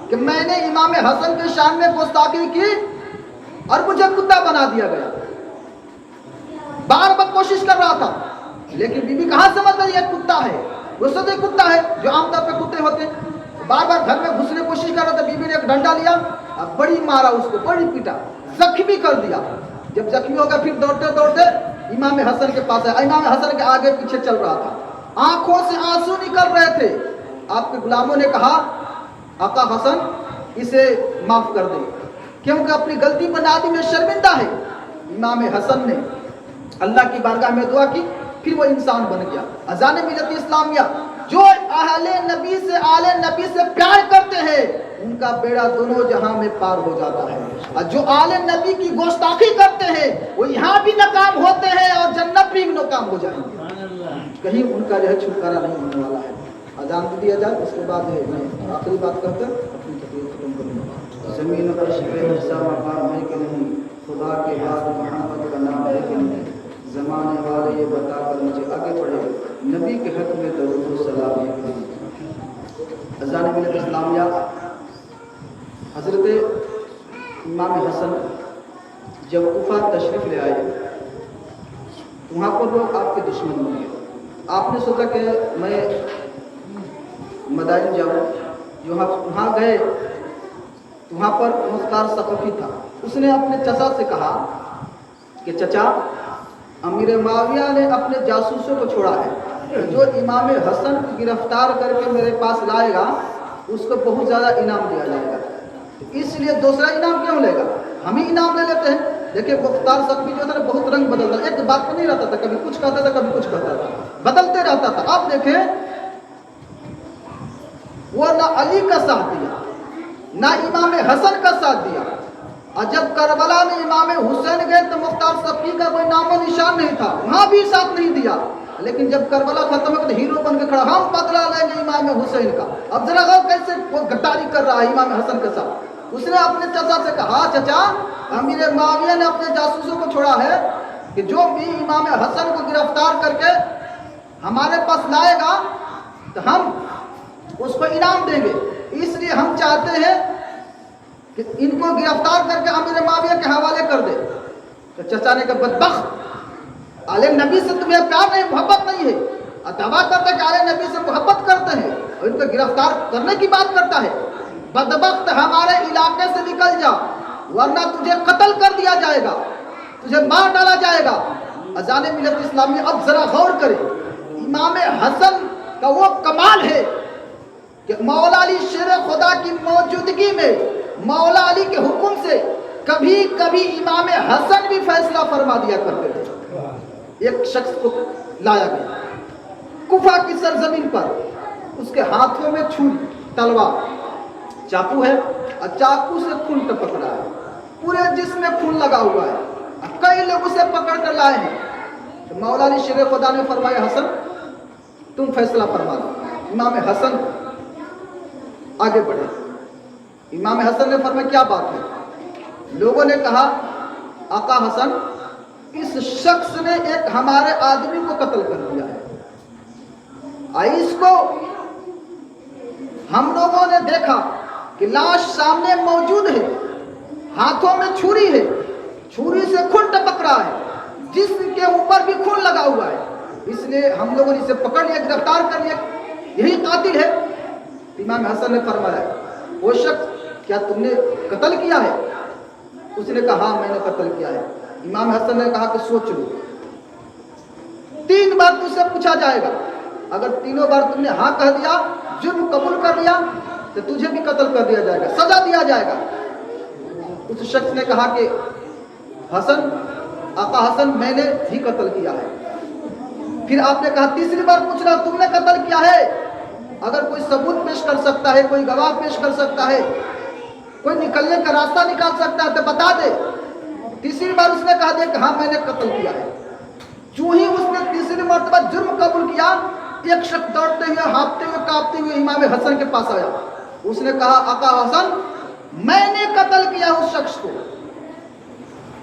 कि मैंने इमाम हसन के शान में गुस्ताखी की और मुझे कुत्ता बना दिया गया। बार बार कोशिश कर रहा था, लेकिन बीवी कहाँ समझ रही है कुत्ता है, वो सदैव कुत्ता है जो आमतौर पे कुत्ते होते। बार बार घर में घुसने की कोशिश कर रहा था। बीवी ने एक डंडा लिया और बड़ी मारा उसको, बड़ी पीटा, जख्मी कर दिया। जब जख्मी हो गया फिर दौड़ते दौड़ते इमाम हसन के पास आया। इमाम हसन के आगे पीछे चल रहा था, आंखों से आंसू निकल रहे थे। आपके गुलामों ने कहा आका हसन इसे माफ कर दे, क्योंकि अपनी गलती पर आदमी में शर्मिंदा है। इमाम हसन ने अल्लाह की बारगाह में दुआ की, फिर वो इंसान बन गया। अजान मिलत इस्लामिया जो अहले नबी से आले नबी से प्यार करते हैं उनका बेड़ा दोनों जहां में पार हो जाता है, और जो आले नबी की गुस्ताखी करते हैं वो यहाँ भी नाकाम होते हैं और जन्नत भी नाकाम हो जाएंगे। कहीं उनका जो है छुटकारा नहीं होने वाला है। अजान दे दिया जाए, उसके बाद है मैं आखिरी बात करते अपनी तकरीर खत्म करूँगा। जमीन पर शिकवे हिस्सा मकाम है कि नहीं, खुदा के बाद मोहम्मद का नाम है कि नहीं, ज़माने वाले ये बता कर मुझे आगे बढ़े, नबी के हक में दरूद व सलाम है कि नहीं। अज़ान मिलत इस्लामिया हज़रत इमाम हसन जब कूफा तशरीफ़ ले आए तो वहाँ पर लोग आपके दुश्मन बन गए। आपने सोचा कि मैं मदाइन जाऊँ, वहाँ गए तो वहाँ पर मुख्तार सक़फ़ी था। उसने अपने चचा से कहा कि चचा अमीर माविया ने अपने जासूसों को छोड़ा है, जो इमाम हसन को गिरफ्तार करके मेरे पास लाएगा उसको बहुत ज़्यादा इनाम दिया जाएगा, इसलिए दूसरा इनाम क्यों लेगा, हम ही इनाम ले लेते हैं। देखिए मुख्तार सक़फ़ी जो था बहुत रंग बदलता, एक बात पर नहीं रहता था, कभी कुछ कहता था कभी कुछ कहता था, बदलते रहता था। आप देखें वो ना अली का साथ दिया ना इमाम हसन का साथ दिया, और जब करबला में इमाम हुसैन गए तो मुख्तार सफ़ी का कोई नामो निशान नहीं था, वहाँ भी साथ नहीं दिया। लेकिन जब करबला खत्म हो तो हीरो बन के खड़ा, हम बदला लेंगे इमाम हुसैन का। अब जरा गौर कैसे वो गद्दारी कर रहा है इमाम हसन के साथ। उसने अपने चाचा से कहा चाचा अमीर माविया ने अपने जासूसों को छोड़ा है कि जो भी इमाम हसन को गिरफ्तार करके हमारे पास लाएगा तो हम उसको इनाम देंगे, इसलिए हम चाहते हैं कि इनको गिरफ्तार करके अमीर माविया के हवाले कर दे। तो चचा ने कहा बदबख्त, आले नबी से तुम्हें प्यार नहीं मोहब्बत नहीं है, और दावा करता है कि आले नबी से मोहब्बत करते हैं और इनको गिरफ्तार करने की बात करता है। बदबख्त हमारे इलाके से निकल जा, वरना तुझे कत्ल कर दिया जाएगा, तुझे मार डाला जाएगा। अज़ान मिलत इस्लामी अब जरा गौर करें, इमाम हसन का वो कमाल है कि मौला अली शेर खुदा की मौजूदगी में मौला अली के हुक्म से कभी कभी इमाम हसन भी फैसला फरमा दिया करते थे। एक शख्स को लाया गया कुफा की सरजमीन पर, उसके हाथों में छुरी तलवार चाकू है और चाकू से खून टपक रहा है, पूरे जिस्म में खून लगा हुआ है, कई लोग उसे पकड़ कर लाए हैं। तो मौला अली शेर खुदा ने फरमाया हसन तुम फैसला फरमा दो। इमाम हसन आगे बढ़े। इमाम हसन ने फरमाया क्या बात है। लोगों ने कहा आका हसन इस शख्स ने एक हमारे आदमी को कत्ल कर दिया है, इसको हम लोगों ने देखा कि लाश सामने मौजूद है, हाथों में छुरी है, छुरी से खून टपक रहा है, जिस्म के ऊपर भी खून लगा हुआ है, इसलिए हम लोगों ने इसे पकड़ लिया, गिरफ्तार कर लिया, यही कातिल है। इमाम हसन ने फरमाया वो शख्स क्या तुमने कत्ल किया है? उसने कहा हाँ मैंने कत्ल किया है। इमाम हसन ने कहा कि सोच लो, 3 बार तुझसे पूछा जाएगा, अगर तीनों बार तुमने हाँ कह दिया, जुर्म कबूल कर लिया, तो तुझे भी कत्ल कर दिया जाएगा, सजा दिया जाएगा। उस शख्स ने कहा कि हसन आका हसन मैंने ही कत्ल किया है। फिर आपने कहा तीसरी बार पूछ रहा तुमने कत्ल किया है, अगर कोई सबूत पेश कर सकता है, कोई गवाह पेश कर सकता है, कोई निकलने का रास्ता निकाल सकता है तो बता दे। तीसरी बार उसने कहा दे कि हाँ मैंने कत्ल किया है। जो ही उसने तीसरी मर्तबा जुर्म कबूल किया, एक शख्स दौड़ते हुए हाँफते हुए कांपते हुए इमाम हसन के पास आया। उसने कहा आका हसन मैंने कत्ल किया उस शख्स को,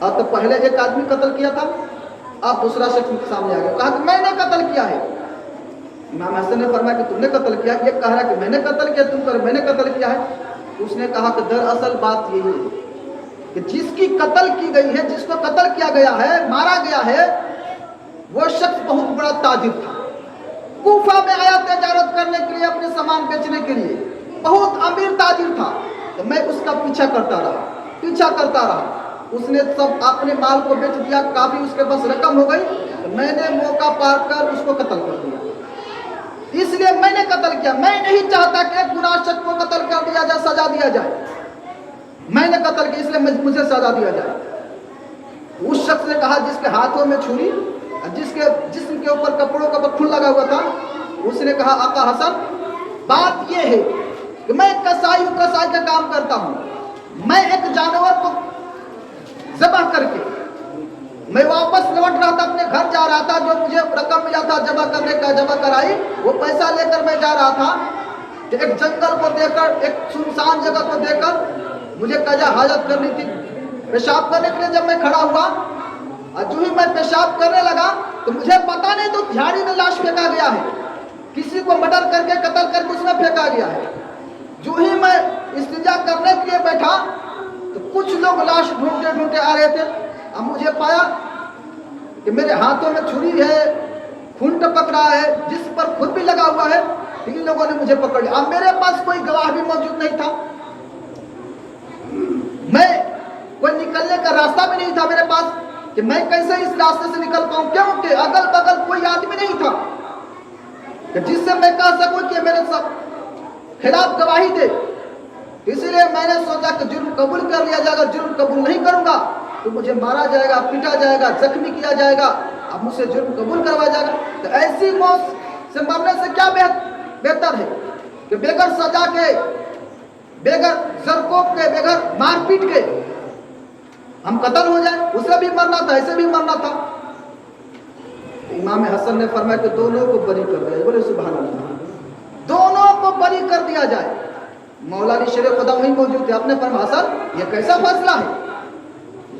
अब तो पहले एक आदमी कत्ल किया था, अब दूसरा शख्स सामने आ गया, कहा कि मैंने कत्ल किया है। इमाम हसन ने फरमाया कि तुमने कत्ल किया, ये कह रहा है कि मैंने कत्ल किया, तुम कर मैंने कत्ल किया है। उसने कहा कि दरअसल बात यही है कि जिसकी कत्ल की गई है, जिसको कत्ल किया गया है, मारा गया है, वो शख्स बहुत बड़ा ताजिर था, कूफा में आया तिजारत करने के लिए, अपने सामान बेचने के लिए, बहुत अमीर ताजिर था। तो मैं उसका पीछा करता रहा, उसने सब अपने माल को बेच दिया, काफी उसके पास रकम हो गई, तो मैंने मौका पार कर उसको कत्ल कर दिया। इसलिए मैंने कत्ल किया, मैं नहीं चाहता कि एक गुनाह शख्स को कत्ल कर दिया जाए, सजा दिया जाए। मैंने कत्ल किया इसलिए मुझे सजा दिया जाए। उस शख्स ने कहा जिसके हाथों में छुरी, जिसके जिस्म के ऊपर कपड़ों का बखुल लगा हुआ था, उसने कहा आका हसन, बात यह है कि मैं कसाई का काम करता हूँ। मैं एक जानवर को ज़बह करके मैं वापस लौट रहा था, अपने घर जा रहा था, जो मुझे रकम मिला था जमा करने का, जमा कराई, वो पैसा लेकर मैं जा रहा था। तो एक जंगल को देखकर, एक सुनसान जगह को देखकर मुझे कजा हाजत करनी थी, पेशाब करने के लिए जब मैं खड़ा हुआ, और जो ही मैं पेशाब करने लगा तो मुझे पता नहीं तो झाड़ी में लाश फेंका गया है, किसी को मर्डर करके कत्ल करके उसमें फेंका गया है। जो ही मैं इस्तिंजा करने के लिए बैठा तो कुछ लोग लाश ढूंढते आ रहे थे। अब मुझे पाया कि मेरे हाथों में छुरी है, खून टपक रहा है, जिस पर खुद भी लगा हुआ है। इन लोगों ने मुझे पकड़ लिया। अब मेरे पास कोई गवाह भी मौजूद नहीं था, मैं कोई निकलने का रास्ता भी नहीं था मेरे पास कि मैं कैसे इस रास्ते से निकल पाऊं, क्योंकि अगल बगल कोई आदमी नहीं था कि जिससे मैं कह सकूं कि मेरे खिलाफ गवाही दे। इसलिए मैंने सोचा कि जुर्म कबूल कर लिया जाएगा, जुर्म कबूल नहीं करूंगा तो मुझे मारा जाएगा, पीटा जाएगा, जख्मी किया जाएगा, अब मुझसे जुर्म कबूल करवाया जाएगा। तो ऐसी मौत से मरने से क्या बेहतर है कि बेगर सजा के, बेगर जरकोब के, बेगर मारपीट के हम कत्ल हो जाए। उसे भी मरना था, ऐसे भी मरना था। तो इमाम हसन ने फरमाया कि दोनों को बरी कर दिया। बोले सुभान अल्लाह, दोनों को बरी कर दिया जाए। मौलाना शेर खुदा वहीं मौजूद थे, अपने फरमाया हसन ये कैसा फैसला है,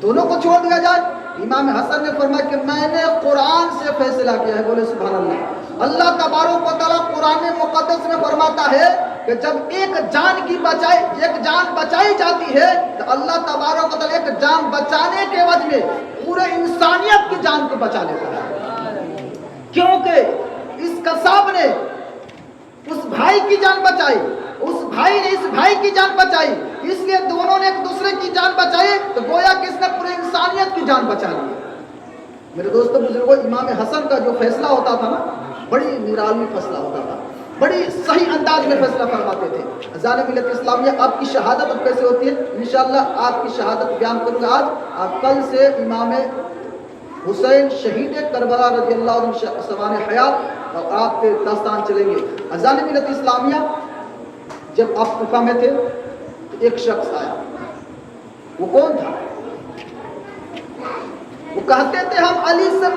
दोनों को छोड़ दिया जाए। इमाम हसन ने फरमाया कि मैंने कुरान से फैसला किया है। बोले सुभान अल्लाह। अल्लाह तबारक व तआला कुरान मुक़द्दस में फरमाता है कि जब एक जान बचाई जाती है तो अल्लाह तबारक व तआला एक जान बचाने के एवज में पूरे इंसानियत की जान को बचा लेता है, क्योंकि इस कसाब ने उस भाई की जान बचाई, उस भाई ने इस भाई की जान बचाई, इसलिए दोनों ने एक दूसरे की जान बचाई, तो गोया किसने पूरे इंसानियत की जान बचा ली। मेरे दोस्तों बुजुर्गों, इमाम हसन का जो फैसला होता था ना, बड़ी निराली फैसला होता था, बड़ी सही अंदाज में फैसला फरमाते थे। अज़ान मिल्लत इस्लामिया आपकी शहादत अब कैसे होती है, इंशाअल्लाह आपकी शहादत बयान करूंगा आज। आप कल से इमाम हुसैन शहीद करबला रज़ियल्लाहु अन्हु सवाने हयात और आपके दास्तान चलेंगे। अज़ान मिल्लत इस्लामिया जब आप कुफा में थे तो एक शख्स आया। वो कौन था? वो कहते थे हम अली से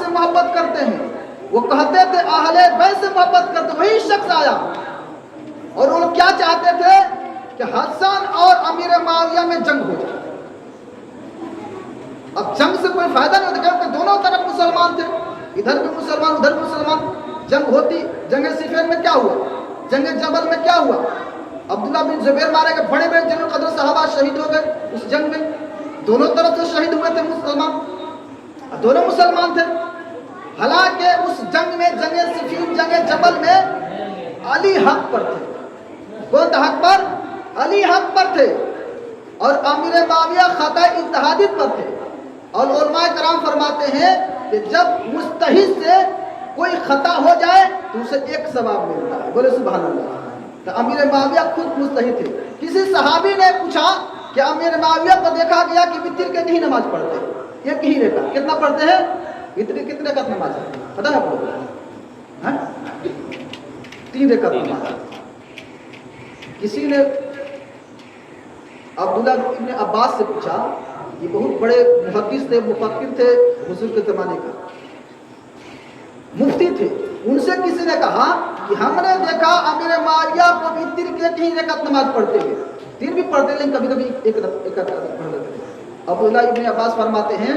मोहब्बत करते हैं, वो कहते थे अहले बैत से मोहब्बत करते। वही शख्स आया और वो क्या चाहते थे कि हसन और अमीर मुआविया में जंग हो जाए। अब जंग से कोई फायदा नहीं होता, क्योंकि दोनों तरफ मुसलमान थे, इधर भी मुसलमान उधर भी मुसलमान। जंग होती, जंग सिफीन में क्या हुआ, जंग जबल में क्या हुआ, अब्दुल्ला बिन जुबैर मारे गए, बड़े बड़े जनरल कदर साहबा शहीद हो गए उस जंग में। दोनों तरफ से शहीद हुए थे मुसलमान, दोनों मुसलमान थे। हालांकि उस जंग में, जंग सिफीन, जंग जबल में अली हक पर थे। कौन था हक पर? अली हक पर थे और अमीर मुआविया खता इत्तेहादी पर थे। और उलमाए कराम फरमाते हैं कि जब मुस्तहिद से कोई खता हो जाए तो उसे एक सवाब मिलता है। बोले सुभान अल्लाह। तो अमीर मुआविया खुद मुस्तहिद थे। किसी सहाबी ने पूछा कि अमीर मुआविया को देखा गया कि वितर के नहीं नमाज पढ़ते, एक ही रेखा कितना पढ़ते हैं, वितर कितने का नमाज पता है आपको? 3 रेखा नमाज। किसी ने अब्दुल्ला इब्न अब्बास से पूछा, ये बहुत बड़े मुहद्दिस थे, मुफक्किर थे, हुजूर के ज़माने का मुफ्ती थे। उनसे किसी ने कहा कि हमने देखा अमीर मुआविया को वितर के 3 रकात नमाज पढ़ते हुए। 3 भी पढ़ते लेकिन कभी कभी एक पढ़ लेते थे। عبداللہ ابن عباس فرماتے ہیں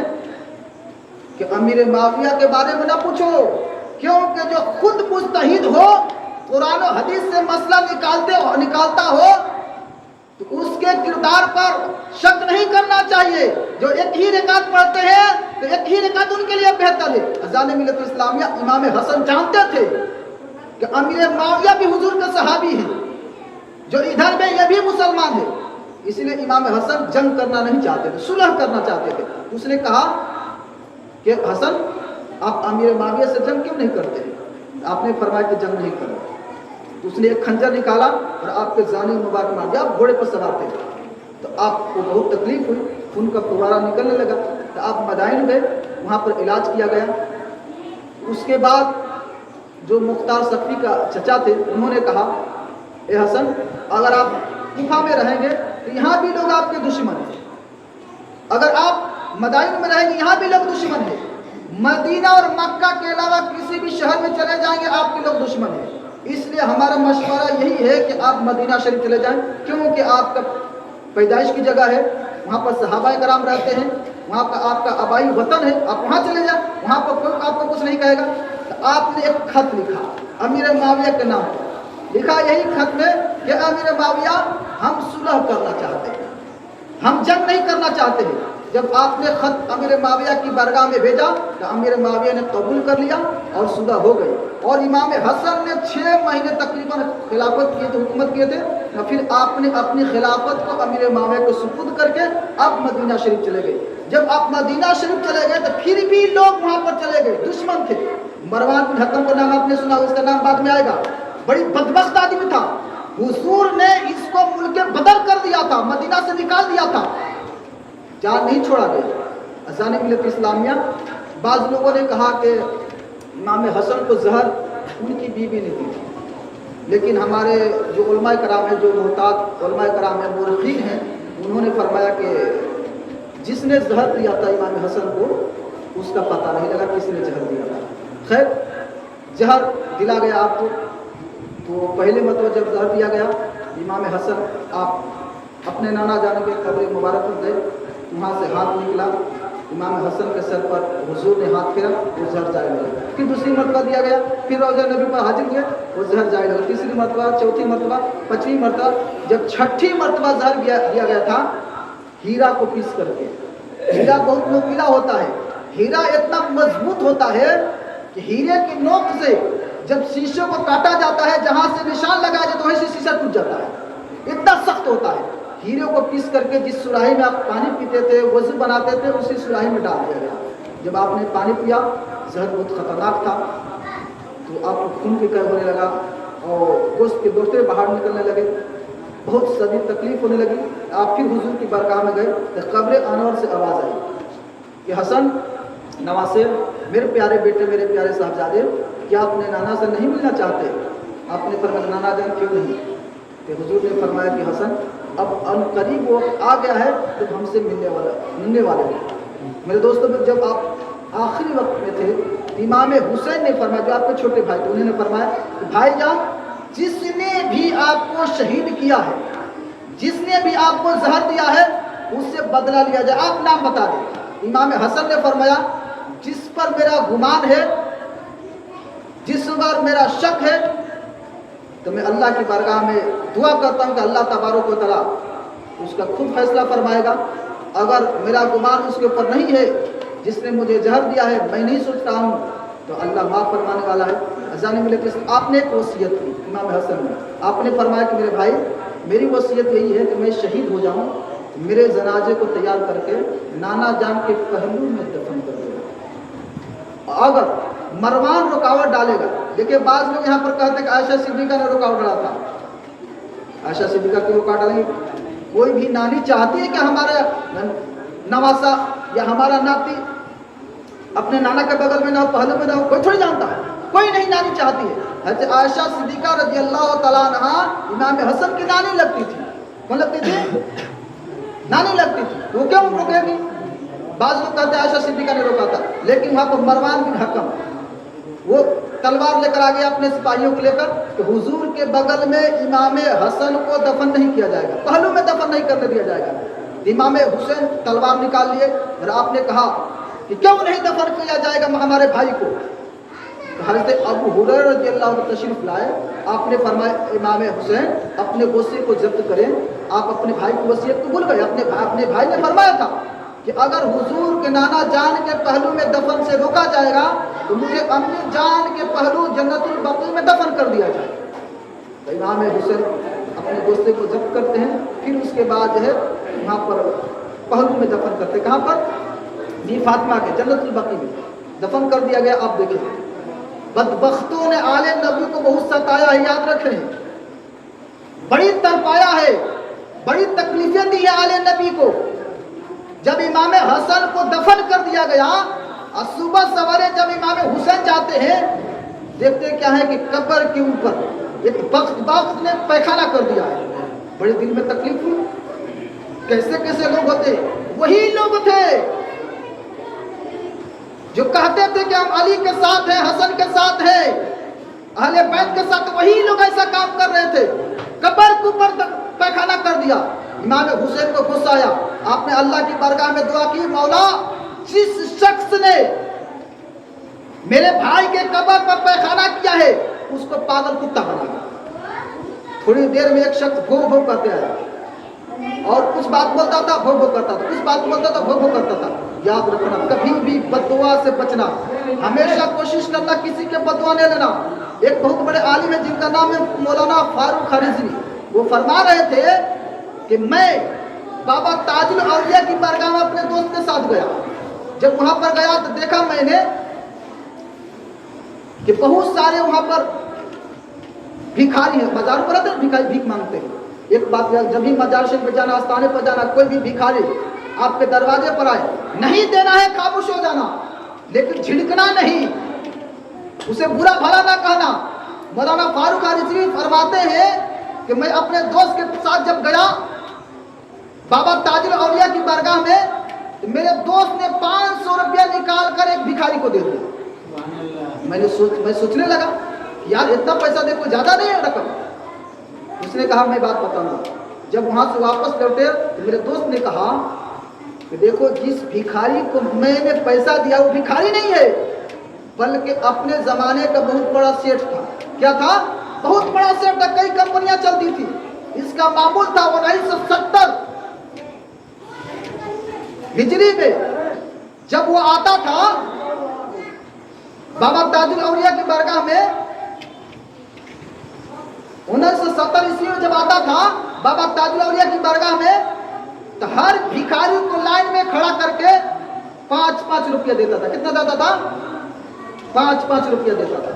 کہ امیر معاویہ کے بارے میں نہ پوچھو، کیونکہ جو خود مجتہد ہو، قرآن و حدیث سے مسئلہ نکالتا ہو، تو اس کے کردار پر شک نہیں کرنا چاہیے۔ جو ایک ہی رکعت پڑھتے ہیں تو ایک ہی رکعت ان کے لیے بہتر ہے۔ اذان ملت اسلامیہ امام حسن جانتے تھے کہ امیر معاویہ بھی حضور کے صحابی ہیں، جو ادھر میں یہ بھی مسلمان ہے، اس لیے امام حسن جنگ کرنا نہیں چاہتے تھے، صلح کرنا چاہتے تھے۔ اس نے کہا کہ حسن آپ امیر معاویہ سے جنگ کیوں نہیں کرتے؟ آپ نے فرمایا کہ جنگ نہیں کرنا۔ اس نے ایک خنجر نکالا اور آپ کے زانے مبارک مار دیا۔ آپ گھوڑے پر سوار تھے تو آپ کو بہت تکلیف ہوئی، خون کا فوارہ نکلنے لگا، تو آپ مدائن گئے، وہاں پر علاج کیا گیا۔ اس کے بعد جو مختار صفی کا چچا تھے، انہوں نے کہا اے حسن، اگر آپ کوفہ میں رہیں گے تو یہاں بھی لوگ آپ کے دشمن ہیں، اگر آپ مدائن میں رہیں گے یہاں بھی لوگ دشمن ہیں، مدینہ اور مکہ کے علاوہ کسی بھی شہر میں چلے جائیں گے آپ کے لوگ دشمن ہیں، اس لیے ہمارا مشورہ یہی ہے کہ آپ مدینہ شریف چلے جائیں، کیونکہ آپ کا پیدائش کی جگہ ہے، وہاں پر صحابہ کرام رہتے ہیں، وہاں پر آپ کا آبائی وطن ہے، آپ وہاں چلے جائیں، وہاں پر کوئی آپ کو کچھ نہیں کہے گا۔ تو آپ نے ایک خط لکھا امیر معاویہ کے نام پر، لکھا یہی خط میں کہ امیر معاویہ ہم صلح کرنا چاہتے ہیں، ہم جنگ نہیں کرنا چاہتے ہیں۔ جب آپ نے خط امیر معاویہ کی بارگاہ میں بھیجا تو امیر معاویہ نے قبول کر لیا اور صلح ہو گئی، اور امام حسن نے 6 مہینے تقریباً خلافت کیے تھے، حکومت کیے تھے، پھر آپ نے اپنی خلافت کو امیر معاویہ کو سپرد کر کے آپ مدینہ شریف چلے گئے۔ جب آپ مدینہ شریف چلے گئے تو پھر بھی لوگ وہاں پر چلے گئے، دشمن تھے۔ مروان بن حکم کا نام آپ نے سنا، اس کا نام بعد میں آئے گا، بڑی بدبخت آدمی تھا، حضور نے اس کو ملک بدر کر دیا تھا، مدینہ سے نکال دیا تھا، جان نہیں چھوڑا گیا۔ اذان ملت اسلامیہ، بعض لوگوں نے کہا کہ امام حسن کو زہر ان کی بیوی نے دی تھی، لیکن ہمارے جو علماء کرام ہیں، جو محتاط علماء کرام ہیں، مورخین ہیں، انہوں نے فرمایا کہ جس نے زہر دیا تھا امام حسن کو، اس کا پتہ نہیں لگا کس نے زہر دیا تھا۔ خیر، زہر دلا گیا آپ کو، تو پہلے مرتبہ جب زہر دیا گیا، امام حسن آپ اپنے نانا جان کے قبر مبارک پر گئے، وہاں سے ہاتھ نکلا، امام حسن کے سر پر حضور نے ہاتھ پھیرا، وہ زہر جائے لگا۔ پھر دوسری مرتبہ دیا گیا، پھر روضہ نبی پر حاضر ہوئے، وہ زہر جائے لگا۔ تیسری مرتبہ، چوتھی مرتبہ، 5ویں مرتبہ، جب 6ٹھی مرتبہ زہر دیا گیا تھا، ہیرا کو پیس کر کے، ہیرا بہت نوکیلا ہوتا ہے، ہیرا اتنا مضبوط ہوتا ہے کہ ہیرے کی نوک سے جب شیشے کو کاٹا جاتا ہے، جہاں سے نشان لگایا جاتا ہے وہیں سے شیشہ ٹوٹ جاتا ہے، اتنا سخت ہوتا ہے۔ ہیرے کو پیس کر کے جس سراہی میں آپ پانی پیتے تھے، وضو بناتے تھے، اسی سراہی میں ڈال دیا گیا۔ جب آپ نے پانی پیا، زہر بہت خطرناک تھا، تو آپ کو خون کی کر ہونے لگا اور گوشت کے دوسرے باہر نکلنے لگے، بہت شدید تکلیف ہونے لگی۔ آپ پھر حضور کی بارگاہ میں گئے تو قبر انور سے آواز آئی کہ حسن نواسے، میرے پیارے بیٹے، میرے پیارے صاحبزادے، کیا اپنے نانا سے نہیں ملنا چاہتے؟ آپ نے فرمایا نانا جان کیوں نہیں؟ کہ حضور نے فرمایا کہ حسن اب ان قریب وقت آ گیا ہے جب ہم سے ملنے والے ہیں۔ میرے دوستوں، جب آپ آخری وقت میں تھے، امام حسین نے فرمایا، جو آپ کے چھوٹے بھائی تھے، انہوں نے فرمایا کہ بھائی جان، جس نے بھی آپ کو شہید کیا ہے، جس نے بھی آپ کو زہر دیا ہے، اس سے بدلہ لیا جائے، آپ نام بتا دیں۔ امام حسن نے فرمایا جس پر میرا گمان ہے، جس پر میرا شک ہے، تو میں اللہ کی بارگاہ میں دعا کرتا ہوں کہ اللہ تبارک و تعالیٰ اس کا خود فیصلہ فرمائے گا۔ اگر میرا گمان اس کے اوپر نہیں ہے، جس نے مجھے زہر دیا ہے، میں نہیں سوچ رہا ہوں، تو اللہ معاف فرمانے والا ہے۔ اذان ملت اسلامیہ، آپ نے ایک وصیت کی امام حسن نے، آپ نے فرمایا کہ میرے بھائی، میری وصیت یہی ہے کہ میں شہید ہو جاؤں، میرے جنازے کو تیار کر کے نانا جان کے پہلو میں دفن کر دو۔ اگر مروان رکاوٹ ڈالے گا، دیکھیں بعض لوگ یہاں پر کہتے ہیں کہ عائشہ صدیقہ نے رکاوٹ ڈالا تھا، عائشہ صدیقہ کیوں رکاوٹ ڈالیں گے؟ کوئی بھی نانی چاہتی ہے کہ ہمارا نواسا یا ہمارا ناتی اپنے نانا کے بغل میں نہ ہو، پہلو میں نہ ہو، کوئی تھوڑی جانتا ہے، کوئی نہیں نانی چاہتی ہے۔ حضرت عائشہ صدیقہ رضی اللہ تعالیٰ عنہ امام حسن کی نانی لگتی تھی، کون لگتی تھی؟ نانی لگتی تھی، وہ کیوں رکے گی؟ بعض لوگ کہتے ہیں عائشہ صدیقہ نے روکا تھا، لیکن وہاں پر مروان بن حکم وہ تلوار لے کر آ گیا اپنے سپاہیوں کو لے کر کہ حضور کے بغل میں امام حسن کو دفن نہیں کیا جائے گا، پہلو میں دفن نہیں کرنے دیا جائے گا۔ इमाम हुसैन तलवार निकाल लिए और आपने कहा कि क्यों नहीं दफन किया जाएगा हमारे भाई को। तो हज़रत अबू हुरैरा रज़ियल्लाहु अन्हु तशरीफ लाए, आपने फरमाया इमाम हुसैन अपने गोसे को जब्त करें। आप अपने भाई की वसीयत को भूल गए। अपने भाई ने फरमाया था कि अगर हुजूर के नाना जान के पहलू में दफन से रोका जाएगा तो मुझे अम्मी जान के पहलू जन्नतुल बक़ी में दफन कर दिया जाए। तो इमाम हुसैन अपने गोसे को जब्त करते हैं, फिर उसके बाद जो है वहाँ पर पहलू में दफन करते हैं। कहाँ पर? बी फातिमा के जन्नतुल बक़ी में दफन कर दिया गया। आप देखिए बदबख्तों ने आले नबी को बहुत सताया है, याद रखें, बड़ी तड़पाया है, बड़ी तकलीफें दी है आले नबी को। जब इमाम हसन को दफन कर दिया गया और सुबह सवेरे जब इमाम हुसैन जाते हैं, देखते क्या है कि कब्र के ऊपर एक बख्त ने पैखाना कर दिया है। बड़े दिल में तकलीफ हुई। कैसे कैसे लोग होते, वही लोग थे जो कहते थे कि हम अली के साथ हैं, हसन के साथ हैं, अहले बैत के साथ। वही लोग ऐसा काम कर रहे थे, कब्र के ऊपर पैखाना कर दिया। इमाम हुसैन को गुस्सा आया, आपने अल्लाह की बारगाह में दुआ की, मौला जिस शख्स ने मेरे भाई के कब्र पर पैखाना किया है उसको पागल कुत्ता बना दो। थोड़ी देर में एक शख्स भो भो करते आया और कुछ बात बोलता था, भो भो करता था, कुछ बात बोलता था, भो भो करता था। याद रखना, कभी भी बददुआ से बचना, हमेशा कोशिश करना किसी के बददुआ नहीं लेना। एक बहुत बड़े आलिम है जिनका नाम है मौलाना फारूक खारिजी, वो फरमा रहे थे कि मैं बाबा ताजुल औलिया की बारगाह में अपने दोस्त के साथ गया। जब वहां पर गया तो देखा मैंने कि बहुत सारे वहां पर भिखारी हैं, बाजार पर रहते हैं, भिखारी भीख मांगते हैं। एक बात, जब भी मजार शरीफ पे जाना, आस्थाने पर जाना, कोई भी भिखारी आपके दरवाजे पर आए, नहीं देना है, खामोश हो जाना, लेकिन झिड़कना नहीं, उसे बुरा भला ना कहना। मौलाना फारूक खारिजी फरमाते हैं कि मैं अपने दोस्त के साथ जब गया बाबा ताजुल औलिया की बारगाह में, तो मेरे दोस्त ने 500 रुपया निकाल कर एक भिखारी को दे दिया। मैं सोचने लगा यार इतना पैसा दे, कोई ज्यादा नहीं है रकम। उसने कहा मैं बात बताऊंगा। जब वहां से वापस लौटे तो मेरे दोस्त ने कहा कि देखो जिस भिखारी को मैंने पैसा दिया वो भिखारी नहीं है, बल्कि अपने जमाने का बहुत बड़ा सेठ था। क्या था? बहुत बड़ा सेठ था, कई कंपनियां चलती थी। इसका मामूल था 1970 हिजरी में जब वो आता था बाबा ताजुल औलिया की बारगाह में, 1970 ईस्वी में जब आता था बाबा ताजुल औलिया की बारगाह में, तो हर भिखारी को लाइन में खड़ा करके 5-5 रुपया देता था। कितना देता था? 5-5 रुपया देता था।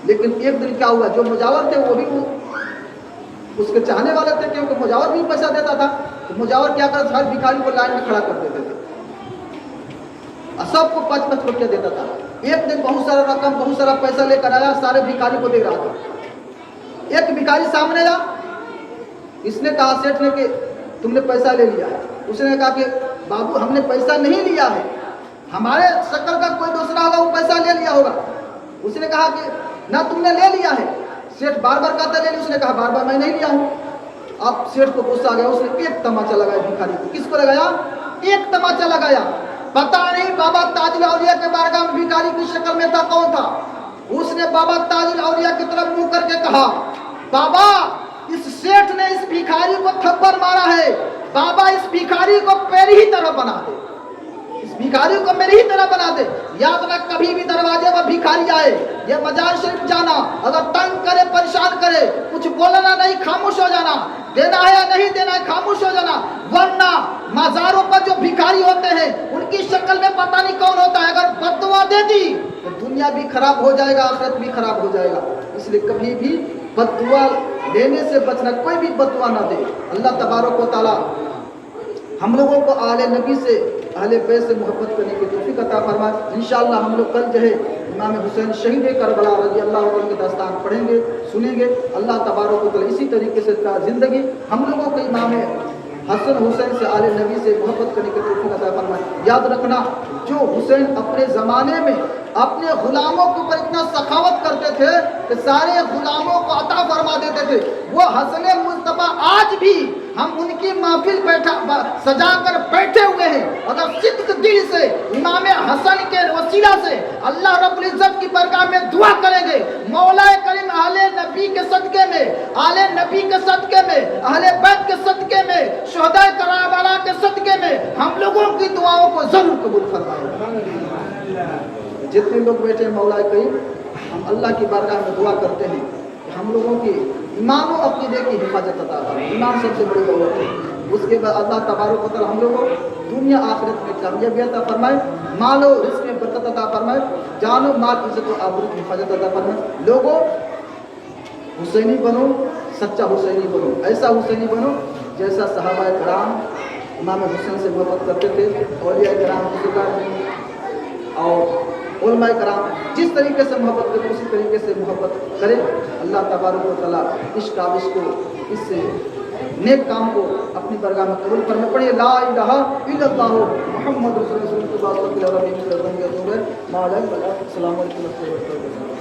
लेकिन एक दिन क्या हुआ, जो मुजावर थे वो भी उसके चाहने वाले थे, क्योंकि मुजावर भी पैसा देता था। तो मुजावर क्या करता था, हर भिखारी को लाइन में खड़ा कर देते थे और सबको 5-5 रुपया देता था। एक दिन बहुत सारा रकम, बहुत सारा पैसा लेकर आया, सारे भिखारी को दे रहा था। एक भिखारी सामने आया, इसने कहा सेठ ने कि तुमने पैसा ले लिया है। उसने कहा कि बाबू हमने पैसा नहीं लिया है, हमारे शक्ल का कोई दूसरा होगा वो पैसा ले लिया होगा। उसने कहा कि ना तुमने ले लिया है। सेठ बार बार कहता ले लिया, उसने कहा बार बार मैं नहीं लिया हूँ। अब सेठ को गुस्सा आ गया, उसने एक तमाचा लगाया भिखारी को। किसको लगाया? एक तमाचा लगाया। पता नहीं बाबा ताजुल औलिया के बारगाह में भिखारी की शक्ल में था, कौन था। उसने बाबा ताजुल औलिया की तरफ मुंह करके कहा, बाबा इस सेठ ने इस भिखारी को थप्पड़ मारा है, बाबा इस भिखारी को मेरी ही तरह बना दे, इस भिखारी को मेरी ही तरह बना दे। याद रख, कभी भी दरवाजे पर भिखारी आए या मजार शरीफ जाना, अगर तंग करे, परेशान करे, कुछ बोलना नहीं, खामोश हो जाना। देना है या नहीं देना है, खामोश हो जाना। वरना मजारों पर जो भिखारी होते हैं उनकी शक्ल में पता नहीं कौन होता है। अगर बददुआ दे दी तो दुनिया भी खराब हो जाएगा, आखिरत भी खराब हो जाएगा। इसलिए कभी भी बददुआ लेने से बचना, कोई भी बददुआ ना दे। अल्लाह तबारक व तआला हम लोगों को आले नबी से, अहले बैत से मोहब्बत करने की तौफीक अता फरमाए। इंशाअल्लाह हम लोग कल जो है इमाम हुसैन शहीद करबला रज़ियल्लाहु अन्हु के दास्तान पढ़ेंगे, सुनेंगे। अल्लाह तबारक व तआला इसी तरीके से ज़िंदगी हम लोगों को इमाम हसन हुसैन से, आले नबी से मोहब्बत करने की तौफीक अता फरमाए। याद रखना, जो हुसैन अपने ज़माने में अपने गुलामों के ऊपर इतना सखावत करते थे, تھے کہ سارے غلاموں کو عطا فرما دیتے تھے. وہ حسن مصطفیٰ آج بھی ہم ان کی محفل سجا کر بیٹھے ہوئے ہیں. اگر صدق دل سے امام حسن کے وسیلہ سے اللہ رب العزت کی بارگاہ میں دعا کریں گے, مولا کریم اہل نبی کے صدقے میں, آل نبی کے صدقے میں, اہل بیت کے صدقے میں, شہداء کربلا کے صدقے میں ہم لوگوں کی دعاؤں کو ضرور قبول فرمائے. جتنے لوگ بیٹھے ہیں مولا کریم, ہم اللہ کی بارگاہ میں دعا کرتے ہیں کہ ہم لوگوں کی ایمان و عقیدے کی حفاظت عطا فرمائے. ایمان سب سے بڑی دولت ہے. اس کے بعد اللہ تبارک و تعالی ہم لوگوں کو دنیا آخرت میں کامیابی عطا فرمائے, مال و رزق میں برکت عطا فرمائے, جان و مال عزت و آبرو کی حفاظت عطا فرمائے. لوگوں حسینی بنو, سچا حسینی بنو, ایسا حسینی بنو جیسا صحابہ کرام امام حسین سے محبت کرتے تھے, اولیاء کرام بزرگان اور علماء کرام جس طریقے سے محبت کرتے اسی طریقے سے محبت کریں. اللہ تبارک و تعالیٰ اس کاوش کو, اس نیک کام کو اپنی بارگاہ میں قبول کرنے. پڑھیے لا الہ الا اللہ محمد رسول اللہ صلی اللہ علیہ وسلم. السلام علیکم و رحمۃ اللہ وبرکاتہ.